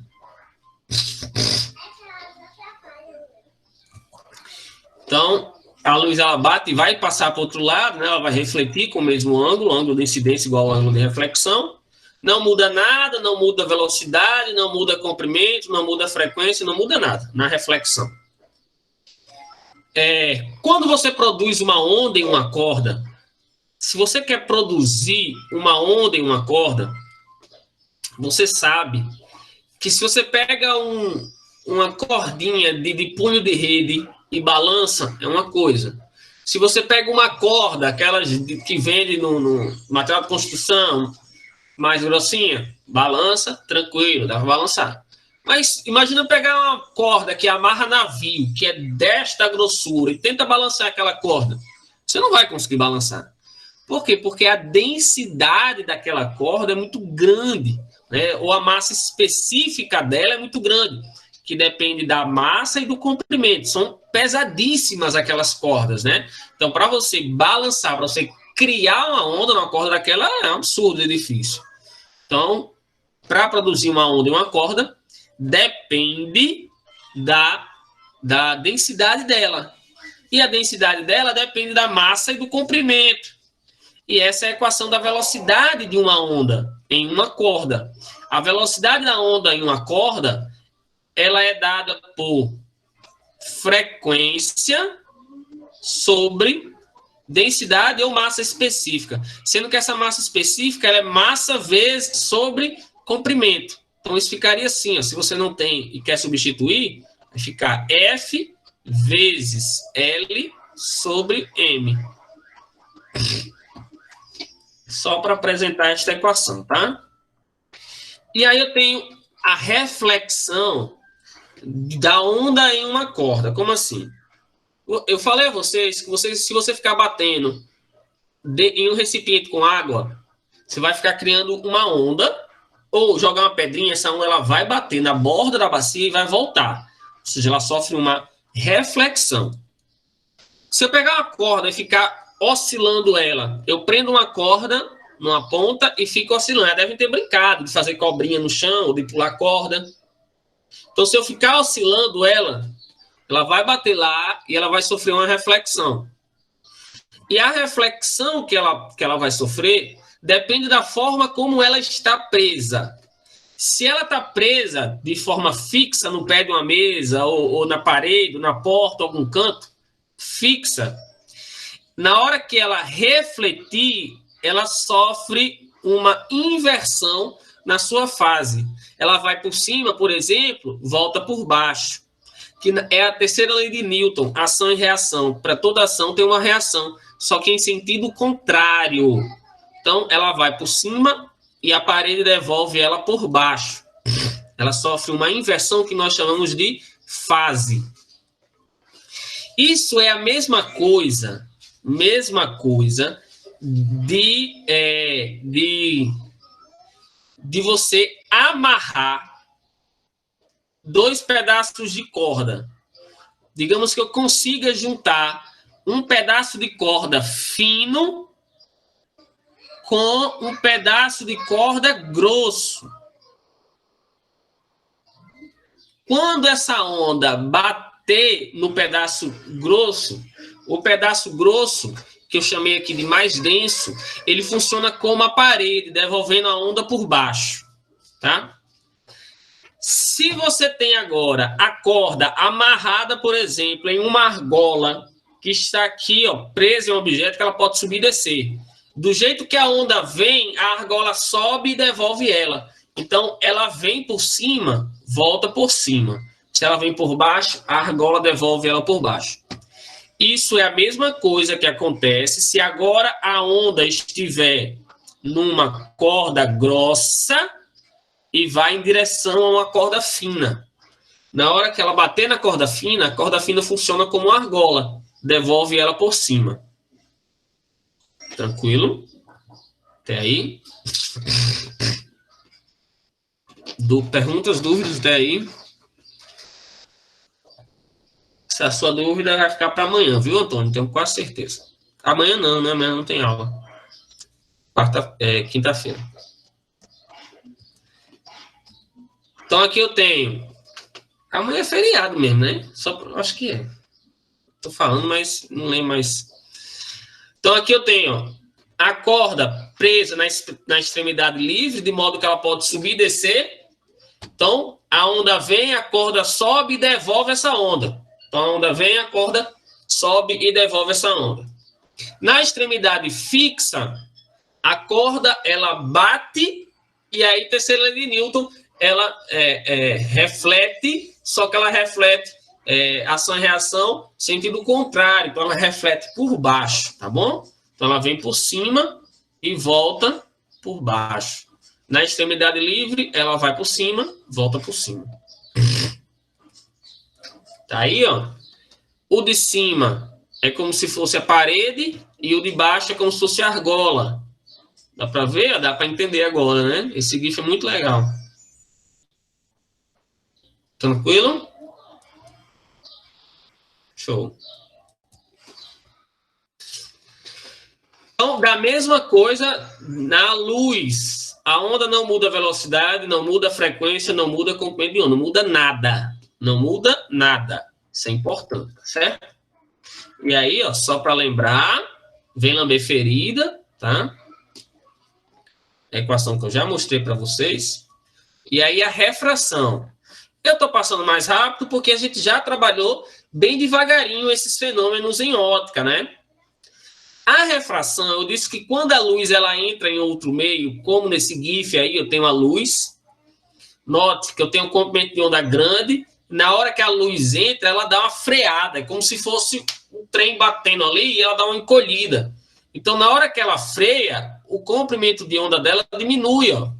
A: Então, a luz ela bate e vai passar para o outro lado, né? Ela vai refletir com o mesmo ângulo de incidência igual ao ângulo de reflexão. Não muda nada, não muda a velocidade, não muda comprimento, não muda a frequência, não muda nada na reflexão. Quando você produz uma onda em uma corda, se você quer produzir uma onda em uma corda, você sabe que se você pega uma cordinha de punho de rede e balança, é uma coisa. Se você pega uma corda, aquelas que vende no material de construção, mais grossinha, balança, tranquilo, dá para balançar. Mas imagina pegar uma corda que amarra navio, que é desta grossura, e tenta balançar aquela corda. Você não vai conseguir balançar. Por quê? Porque a densidade daquela corda é muito grande, né? Ou a massa específica dela é muito grande, que depende da massa e do comprimento. São pesadíssimas aquelas cordas, né? Então, para você balançar, para você criar uma onda numa corda daquela, é um absurdo de difícil. Então, para produzir uma onda em uma corda, depende da densidade dela. E a densidade dela depende da massa e do comprimento. E essa é a equação da velocidade de uma onda em uma corda. A velocidade da onda em uma corda, ela é dada por frequência sobre densidade ou massa específica. Sendo que essa massa específica ela é massa vezes sobre comprimento. Então, isso ficaria assim, ó, se você não tem e quer substituir, vai ficar F vezes L sobre M. Só para apresentar esta equação, tá? E aí eu tenho a reflexão da onda em uma corda. Como assim? Eu falei a vocês que se você ficar batendo em um recipiente com água, você vai ficar criando uma onda, ou jogar uma pedrinha, essa onda ela vai bater na borda da bacia e vai voltar. Ou seja, ela sofre uma reflexão. Se eu pegar uma corda e ficar oscilando ela, eu prendo uma corda numa ponta e fico oscilando. Ela deve ter brincado de fazer cobrinha no chão, ou de pular corda. Então, se eu ficar oscilando ela vai bater lá e ela vai sofrer uma reflexão. E a reflexão que ela vai sofrer depende da forma como ela está presa. Se ela está presa de forma fixa no pé de uma mesa, ou na parede, ou na porta, ou algum canto, fixa, na hora que ela refletir, ela sofre uma inversão na sua fase. Ela vai por cima, por exemplo, volta por baixo. Que é a terceira lei de Newton, ação e reação. Para toda ação tem uma reação, só que em sentido contrário. Então, ela vai por cima e a parede devolve ela por baixo. Ela sofre uma inversão que nós chamamos de fase. Isso é a mesma coisa de você amarrar dois pedaços de corda. Digamos que eu consiga juntar um pedaço de corda fino com um pedaço de corda grosso. Quando essa onda bater no pedaço grosso, o pedaço grosso, que eu chamei aqui de mais denso, ele funciona como a parede, devolvendo a onda por baixo, tá? Se você tem agora a corda amarrada, por exemplo, em uma argola que está aqui, ó, presa em um objeto que ela pode subir e descer. Do jeito que a onda vem, a argola sobe e devolve ela. Então, ela vem por cima, volta por cima. Se ela vem por baixo, a argola devolve ela por baixo. Isso é a mesma coisa que acontece se agora a onda estiver numa corda grossa e vai em direção a uma corda fina. Na hora que ela bater na corda fina, a corda fina funciona como uma argola, devolve ela por cima. Tranquilo? Até aí? Perguntas, dúvidas até aí? Se a sua dúvida vai ficar para amanhã, viu, Antônio? Tenho quase certeza. Amanhã não, né? Amanhã não tem aula. quinta-feira. Então aqui eu tenho. Amanhã é feriado mesmo, né? Acho que é. Tô falando, mas não lembro mais. Então aqui eu tenho a corda presa na extremidade livre, de modo que ela pode subir e descer. Então a onda vem, a corda sobe e devolve essa onda. Então a onda vem, a corda sobe e devolve essa onda. Na extremidade fixa, a corda ela bate e aí terceira lei de Newton ela reflete, só que ela reflete ação e reação sentido contrário, então ela reflete por baixo, tá bom? Então ela vem por cima e volta por baixo. Na extremidade livre, ela vai por cima, volta por cima. Tá aí, ó. O de cima é como se fosse a parede e o de baixo é como se fosse a argola. Dá para ver? Dá para entender agora, né? Esse GIF é muito legal. Tranquilo? Show. Então, da mesma coisa na luz. A onda não muda a velocidade, não muda a frequência, não muda a comprimento de onda, não muda nada. Não muda nada. Isso é importante, certo? E aí, ó, só para lembrar, vem lamber ferida, tá? A equação que eu já mostrei para vocês. E aí a refração. Eu estou passando mais rápido porque a gente já trabalhou bem devagarinho esses fenômenos em óptica, né? A refração, eu disse que quando a luz ela entra em outro meio, como nesse GIF aí, eu tenho a luz. Note que eu tenho um comprimento de onda grande. Na hora que a luz entra, ela dá uma freada, é como se fosse um trem batendo ali e ela dá uma encolhida. Então, na hora que ela freia, o comprimento de onda dela diminui, ó.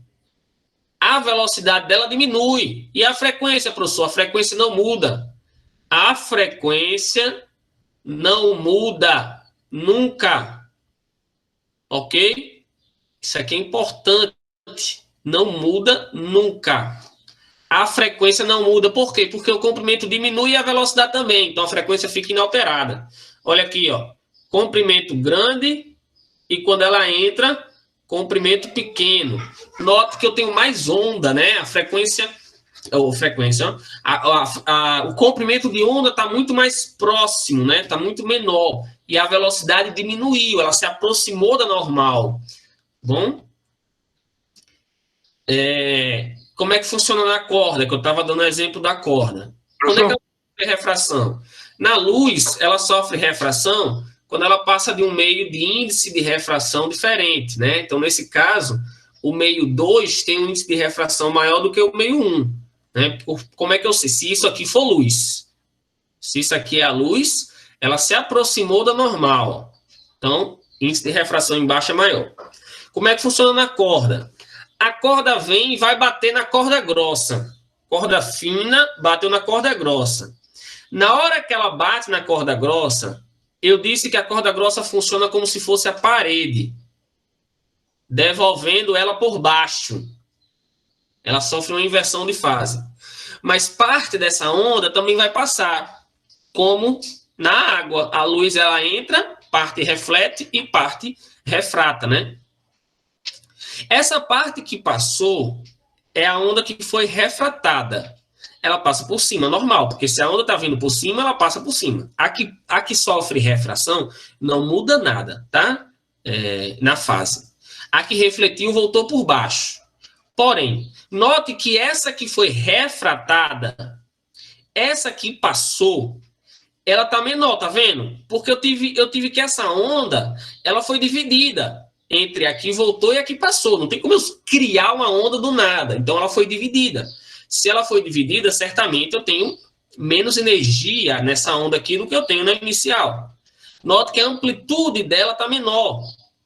A: A velocidade dela diminui. E a frequência, professor? A frequência não muda. A frequência não muda nunca. Ok? Isso aqui é importante. Não muda nunca. A frequência não muda. Por quê? Porque o comprimento diminui e a velocidade também. Então a frequência fica inalterada. Olha aqui, ó. Comprimento grande e quando ela entra, comprimento pequeno. Note que eu tenho mais onda, né? A frequência o comprimento de onda está muito mais próximo, né? Está muito menor. E a velocidade diminuiu, ela se aproximou da normal. Bom? Como é que funciona na corda? Que eu estava dando exemplo da corda. Quando é que ela sofre refração? Na luz, ela sofre refração quando ela passa de um meio de índice de refração diferente, né? Então, nesse caso, o meio 2 tem um índice de refração maior do que o meio 1. Né? Como é que eu sei? Se isso aqui for luz. Se isso aqui é a luz, ela se aproximou da normal. Então, índice de refração embaixo é maior. Como é que funciona na corda? A corda vem e vai bater na corda grossa. Corda fina bateu na corda grossa. Na hora que ela bate na corda grossa, eu disse que a corda grossa funciona como se fosse a parede, devolvendo ela por baixo. Ela sofre uma inversão de fase. Mas parte dessa onda também vai passar, como na água. A luz ela entra, parte reflete e parte refrata, né? Essa parte que passou é a onda que foi refratada. Ela passa por cima, normal, porque se a onda está vindo por cima, ela passa por cima. A que sofre refração não muda nada, tá? Na fase. A que refletiu voltou por baixo. Porém, note que essa que foi refratada, essa que passou, ela tá menor, tá vendo? Porque eu tive que essa onda, ela foi dividida entre a que voltou e a que passou. Não tem como eu criar uma onda do nada. Então ela foi dividida. Se ela foi dividida, certamente eu tenho menos energia nessa onda aqui do que eu tenho na inicial. Note que a amplitude dela está menor.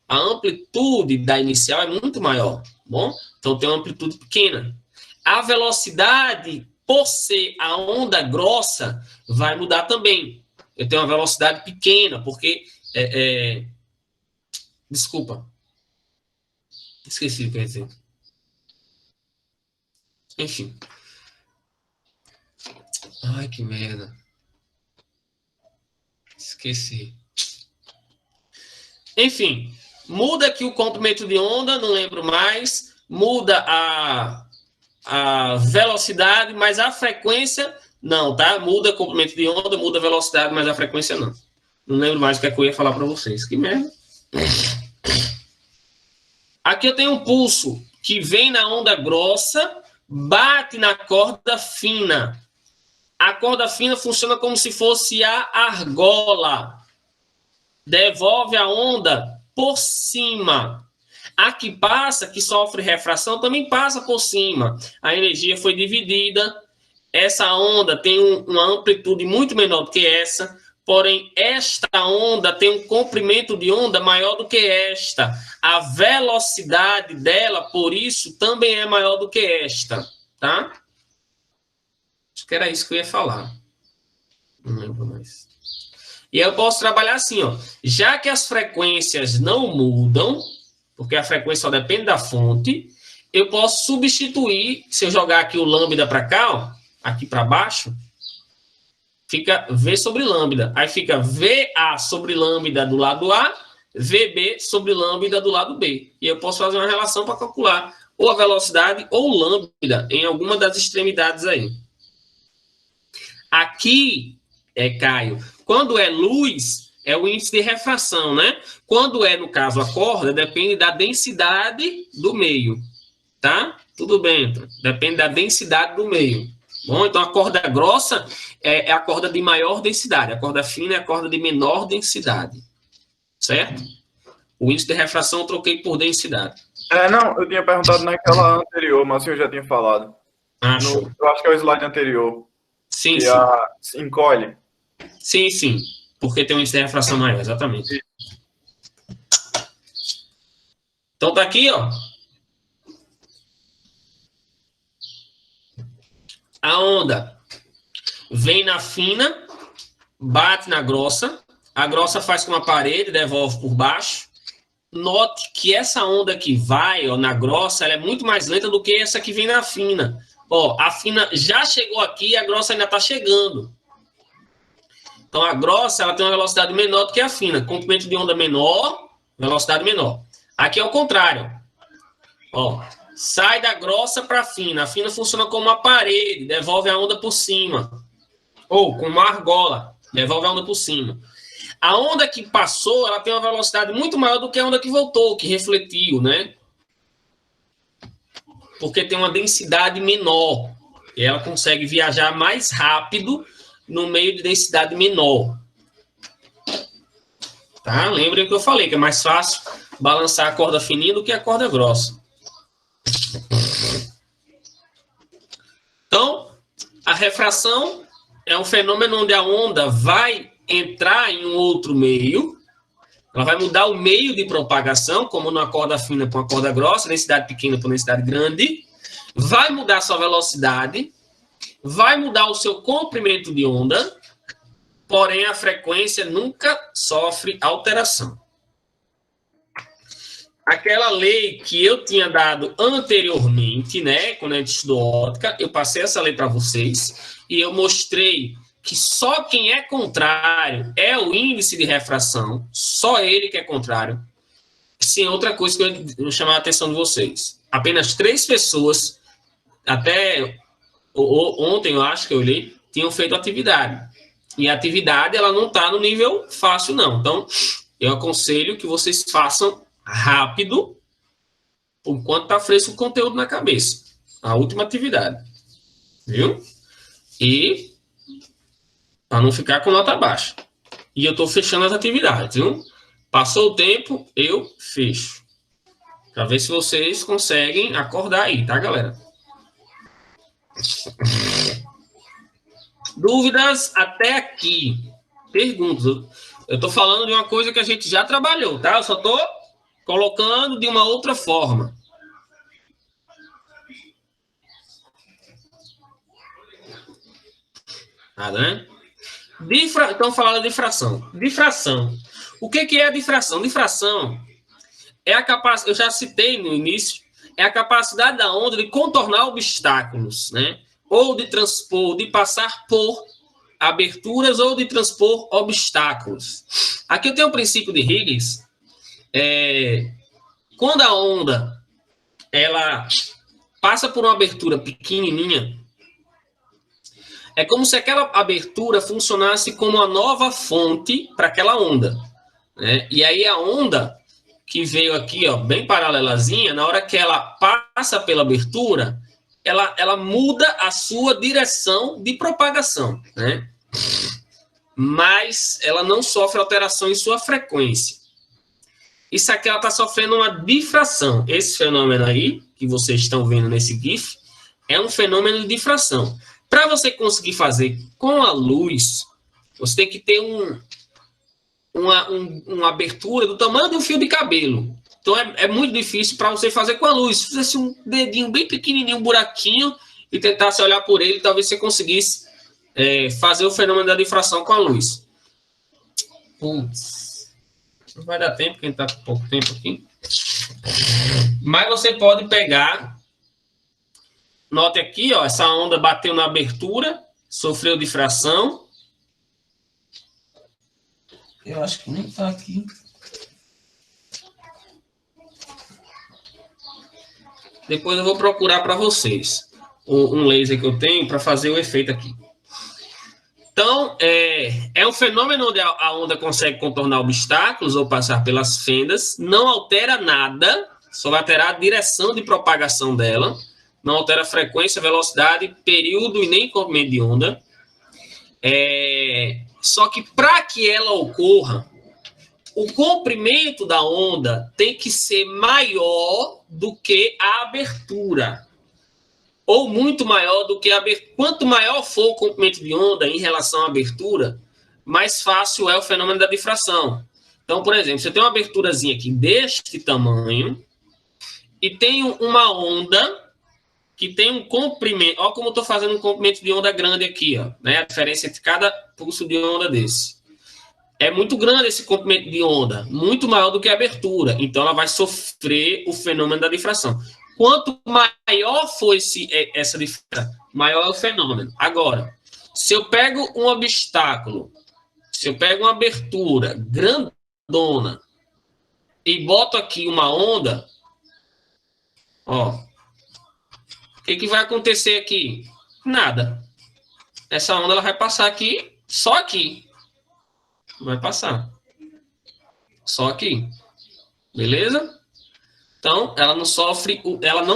A: A amplitude da inicial é muito maior. Bom, então tem uma amplitude pequena. A velocidade, por ser a onda grossa, vai mudar também. Eu tenho uma velocidade pequena, porque. Desculpa. Esqueci o que eu ia dizer. Enfim. Ai, que merda. Esqueci. Enfim. Muda aqui o comprimento de onda, não lembro mais. Muda a velocidade, mas a frequência não, tá? Muda o comprimento de onda, muda a velocidade, mas a frequência não. Não lembro mais o que é que eu ia falar para vocês. Que merda. Aqui eu tenho um pulso que vem na onda grossa, bate na corda fina. A corda fina funciona como se fosse a argola. Devolve a onda por cima. A que passa, que sofre refração, também passa por cima. A energia foi dividida. Essa onda tem uma amplitude muito menor do que essa. Porém, esta onda tem um comprimento de onda maior do que esta. A velocidade dela, por isso, também é maior do que esta, tá? Acho que era isso que eu ia falar. Não lembro mais. E eu posso trabalhar assim, ó. Já que as frequências não mudam, porque a frequência só depende da fonte, eu posso substituir, se eu jogar aqui o lambda para cá, ó, aqui para baixo, fica V sobre lambda. Aí fica VA sobre lambda do lado A, VB sobre lambda do lado B. E eu posso fazer uma relação para calcular ou a velocidade ou o lambda em alguma das extremidades aí. Aqui, Caio, quando é luz, é o índice de refração, né? Quando é, no caso, a corda, depende da densidade do meio, tá? Tudo bem, depende da densidade do meio. Bom, então a corda grossa é a corda de maior densidade, a corda fina é a corda de menor densidade, certo? O índice de refração eu troquei por densidade.
B: Não, eu tinha perguntado naquela anterior, mas eu já tinha falado. Eu acho que é o slide anterior.
A: Sim,
B: que
A: sim.
B: Encolhe.
A: Sim, sim. Porque tem um índice de refração maior, exatamente. Então tá aqui, ó. A onda vem na fina, bate na grossa. A grossa faz com uma parede, devolve por baixo. Note que essa onda que vai, ó, na grossa, ela é muito mais lenta do que essa que vem na fina. Ó, a fina já chegou aqui e a grossa ainda está chegando. Então, a grossa ela tem uma velocidade menor do que a fina. Comprimento de onda menor, velocidade menor. Aqui é o contrário. Ó, sai da grossa para a fina. A fina funciona como uma parede, devolve a onda por cima. Ou com uma argola, devolve a onda por cima. A onda que passou, ela tem uma velocidade muito maior do que a onda que voltou, que refletiu, né? Porque tem uma densidade menor. E ela consegue viajar mais rápido no meio de densidade menor. Tá? Lembrem que eu falei que é mais fácil balançar a corda fininha do que a corda grossa. Então, a refração é um fenômeno onde a onda vai entrar em um outro meio, ela vai mudar o meio de propagação, como numa corda fina para uma corda grossa, densidade pequena para densidade grande, vai mudar sua velocidade, vai mudar o seu comprimento de onda, porém a frequência nunca sofre alteração. Aquela lei que eu tinha dado anteriormente, né, quando a gente estudou óptica, eu passei essa lei para vocês e eu mostrei que só quem é contrário é o índice de refração, só ele que é contrário. Sim, outra coisa que eu vou chamar a atenção de vocês. Apenas 3 pessoas, até ontem eu acho que eu olhei, tinham feito atividade. E a atividade, ela não está no nível fácil, não. Então, eu aconselho que vocês façam rápido, enquanto está fresco o conteúdo na cabeça. A última atividade. Viu? E para não ficar com nota baixa. E eu estou fechando as atividades, viu? Passou o tempo, eu fecho. Para ver se vocês conseguem acordar aí, tá, galera? Dúvidas até aqui? Perguntas. Eu estou falando de uma coisa que a gente já trabalhou, tá? Eu só estou colocando de uma outra forma. Nada, né? Então, falando de difração. Difração. O que é a difração? Difração é a capacidade, eu já citei no início, é a capacidade da onda de contornar obstáculos, né? Ou de transpor, de passar por aberturas ou de transpor obstáculos. Aqui eu tenho o princípio de Huygens, Quando a onda ela passa por uma abertura pequenininha, é como se aquela abertura funcionasse como uma nova fonte para aquela onda, né? E aí a onda que veio aqui, ó, bem paralelazinha, na hora que ela passa pela abertura, ela muda a sua direção de propagação, né? Mas ela não sofre alteração em sua frequência. Isso aqui ela está sofrendo uma difração. Esse fenômeno aí, que vocês estão vendo nesse GIF, é um fenômeno de difração. Para você conseguir fazer com a luz, você tem que ter uma abertura do tamanho de um fio de cabelo. Então, é muito difícil para você fazer com a luz. Se fizesse um dedinho bem pequenininho, um buraquinho, e tentasse olhar por ele, talvez você conseguisse fazer o fenômeno da difração com a luz. Putz, não vai dar tempo, quem está com pouco tempo aqui. Mas você pode pegar... Note aqui, ó, essa onda bateu na abertura, sofreu difração. Eu acho que nem está aqui. Depois eu vou procurar para vocês um laser que eu tenho para fazer o efeito aqui. Então, é um fenômeno onde a onda consegue contornar obstáculos ou passar pelas fendas, não altera nada, só vai alterar a direção de propagação dela, não altera a frequência, velocidade, período e nem comprimento de onda. Só que para que ela ocorra, o comprimento da onda tem que ser maior do que a abertura. Ou muito maior do que a abertura. Quanto maior for o comprimento de onda em relação à abertura, mais fácil é o fenômeno da difração. Então, por exemplo, você tem uma aberturazinha aqui deste tamanho e tem uma onda que tem um comprimento. Olha como eu estou fazendo um comprimento de onda grande aqui, ó, né? A diferença entre cada pulso de onda desse. É muito grande esse comprimento de onda, muito maior do que a abertura. Então, ela vai sofrer o fenômeno da difração. Quanto maior for essa diferença, maior é o fenômeno. Agora, se eu pego um obstáculo, se eu pego uma abertura grandona e boto aqui uma onda, ó, o que vai acontecer aqui? Nada. Essa onda ela vai passar aqui, só aqui. Vai passar. Só aqui. Beleza? Então, ela não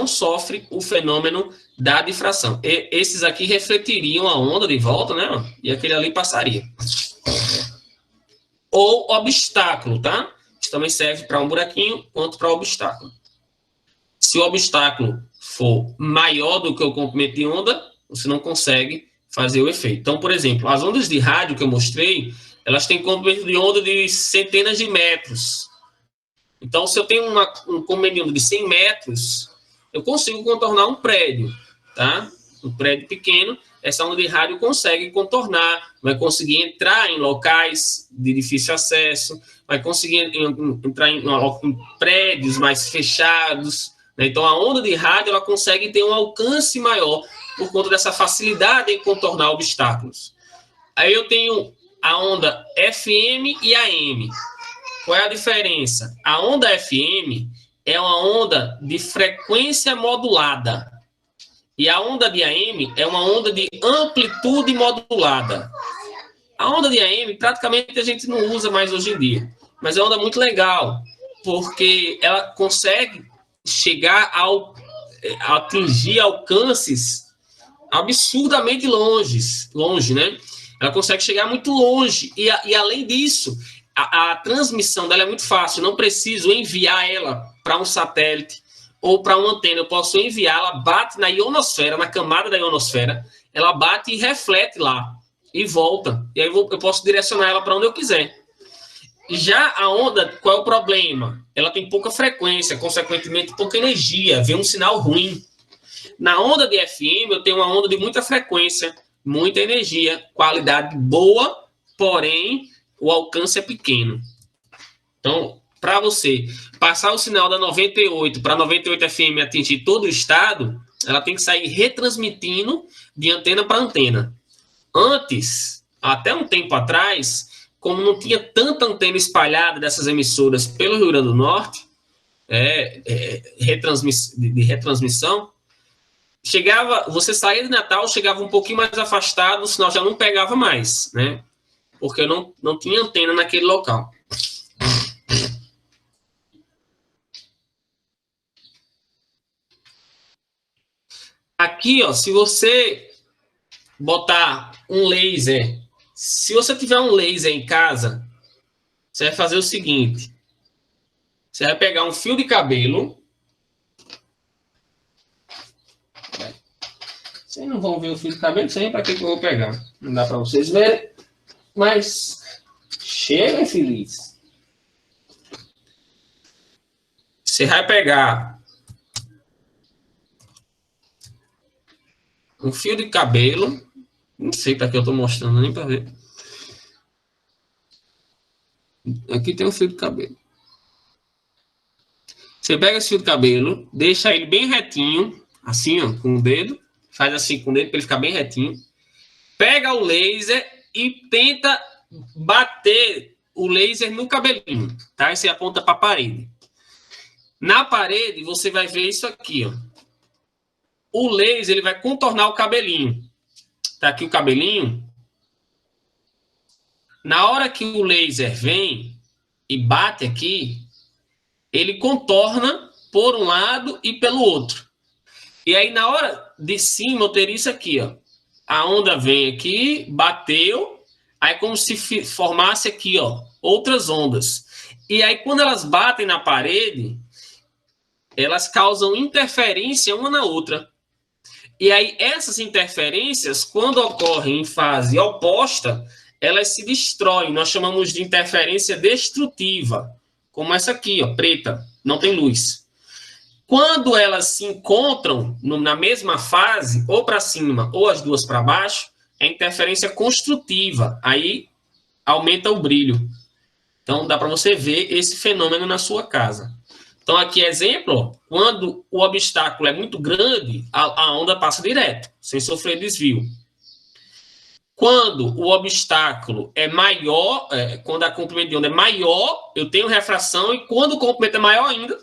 A: sofre o fenômeno da difração. Esses aqui refletiriam a onda de volta, né? E aquele ali passaria. Ou obstáculo, tá? Isso também serve para um buraquinho, quanto para o obstáculo. Se o obstáculo for maior do que o comprimento de onda, você não consegue fazer o efeito. Então, por exemplo, as ondas de rádio que eu mostrei, elas têm comprimento de onda de centenas de metros. Então, se eu tenho um comprimento de onda de 100 metros, eu consigo contornar um prédio, tá? Um prédio pequeno, essa onda de rádio consegue contornar, vai conseguir entrar em locais de difícil acesso, vai conseguir entrar em prédios mais fechados, né? Então, a onda de rádio ela consegue ter um alcance maior por conta dessa facilidade em contornar obstáculos. Aí eu tenho a onda FM e AM. Qual é a diferença? A onda FM é uma onda de frequência modulada. E a onda de AM é uma onda de amplitude modulada. A onda de AM, praticamente, a gente não usa mais hoje em dia. Mas é uma onda muito legal, porque ela consegue chegar a atingir alcances absurdamente longe, né? Ela consegue chegar muito longe. E além disso, a transmissão dela é muito fácil. Eu não preciso enviar ela para um satélite ou para uma antena. Eu posso enviar, ela bate na ionosfera, na camada da ionosfera, ela bate e reflete lá e volta. E aí eu posso direcionar ela para onde eu quiser. Já a onda, qual é o problema? Ela tem pouca frequência, consequentemente pouca energia, vem um sinal ruim. Na onda de FM, eu tenho uma onda de muita frequência, muita energia, qualidade boa, porém o alcance é pequeno. Então, para você passar o sinal da 98 para 98 FM atingir todo o estado, ela tem que sair retransmitindo de antena para antena. Antes, até um tempo atrás, como não tinha tanta antena espalhada dessas emissoras pelo Rio Grande do Norte, de retransmissão, você saía de Natal, chegava um pouquinho mais afastado, o sinal já não pegava mais, né? Porque não tinha antena naquele local. Aqui, ó, se você botar um laser, se você tiver um laser em casa, você vai fazer o seguinte: você vai pegar um fio de cabelo. Vocês não vão ver o fio de cabelo, sei para que eu vou pegar. Não dá para vocês verem, mas chega, feliz. Você vai pegar um fio de cabelo, não sei para que eu estou mostrando, nem para ver. Aqui tem um fio de cabelo. Você pega esse fio de cabelo, deixa ele bem retinho, assim, ó, com o dedo, faz assim com o dedo para ele ficar bem retinho. Pega o laser e tenta bater o laser no cabelinho, tá? E você aponta para a parede. Na parede, você vai ver isso aqui, ó. O laser, ele vai contornar o cabelinho. Tá aqui o cabelinho. Na hora que o laser vem e bate aqui, ele contorna por um lado e pelo outro. E aí, na hora de cima, eu teria isso aqui, ó. A onda vem aqui, bateu, aí como se formasse aqui, ó, outras ondas. E aí, quando elas batem na parede, elas causam interferência uma na outra. E aí, essas interferências, quando ocorrem em fase oposta, elas se destroem. Nós chamamos de interferência destrutiva, como essa aqui, ó, preta, não tem luz. Quando elas se encontram na mesma fase, ou para cima ou as duas para baixo, é interferência construtiva. Aí aumenta o brilho. Então, dá para você ver esse fenômeno na sua casa. Então, aqui, exemplo, quando o obstáculo é muito grande, a onda passa direto, sem sofrer desvio. Quando o obstáculo é maior, quando a comprimento de onda é maior, eu tenho refração, e quando o comprimento é maior ainda,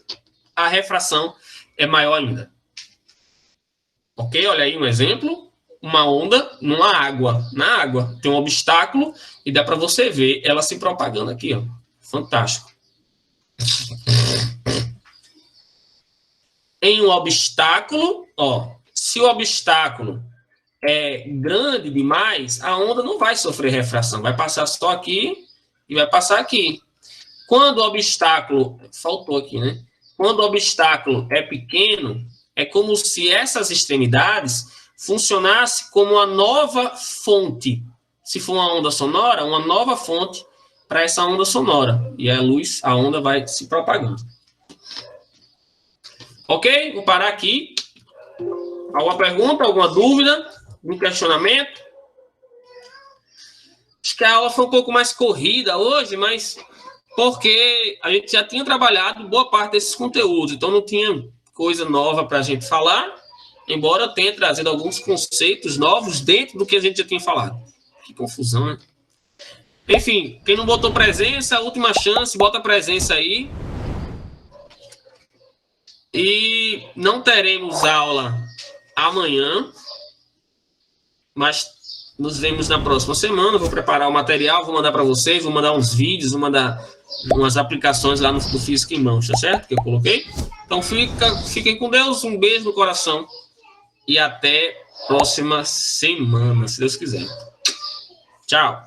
A: a refração é maior ainda. Ok? Olha aí um exemplo. Uma onda numa água. Na água tem um obstáculo e dá para você ver ela se propagando aqui, ó. Fantástico. Em um obstáculo, ó, se o obstáculo é grande demais, a onda não vai sofrer refração, vai passar só aqui e vai passar aqui. Quando o obstáculo, faltou aqui, né? Quando o obstáculo é pequeno, é como se essas extremidades funcionassem como uma nova fonte. Se for uma onda sonora, uma nova fonte para essa onda sonora. E a onda vai se propagando. Ok? Vou parar aqui. Alguma pergunta, alguma dúvida, algum questionamento? Acho que a aula foi um pouco mais corrida hoje, mas porque a gente já tinha trabalhado boa parte desses conteúdos, então não tinha coisa nova para a gente falar, embora eu tenha trazido alguns conceitos novos dentro do que a gente já tinha falado. Que confusão, né? Enfim, quem não botou presença, última chance, bota presença aí. E não teremos aula amanhã, mas nos vemos na próxima semana. Vou preparar o material, vou mandar para vocês, vou mandar uns vídeos, vou mandar umas aplicações lá no Física em Mãos, tá certo? Que eu coloquei. Então fiquem com Deus, um beijo no coração e até próxima semana, se Deus quiser. Tchau.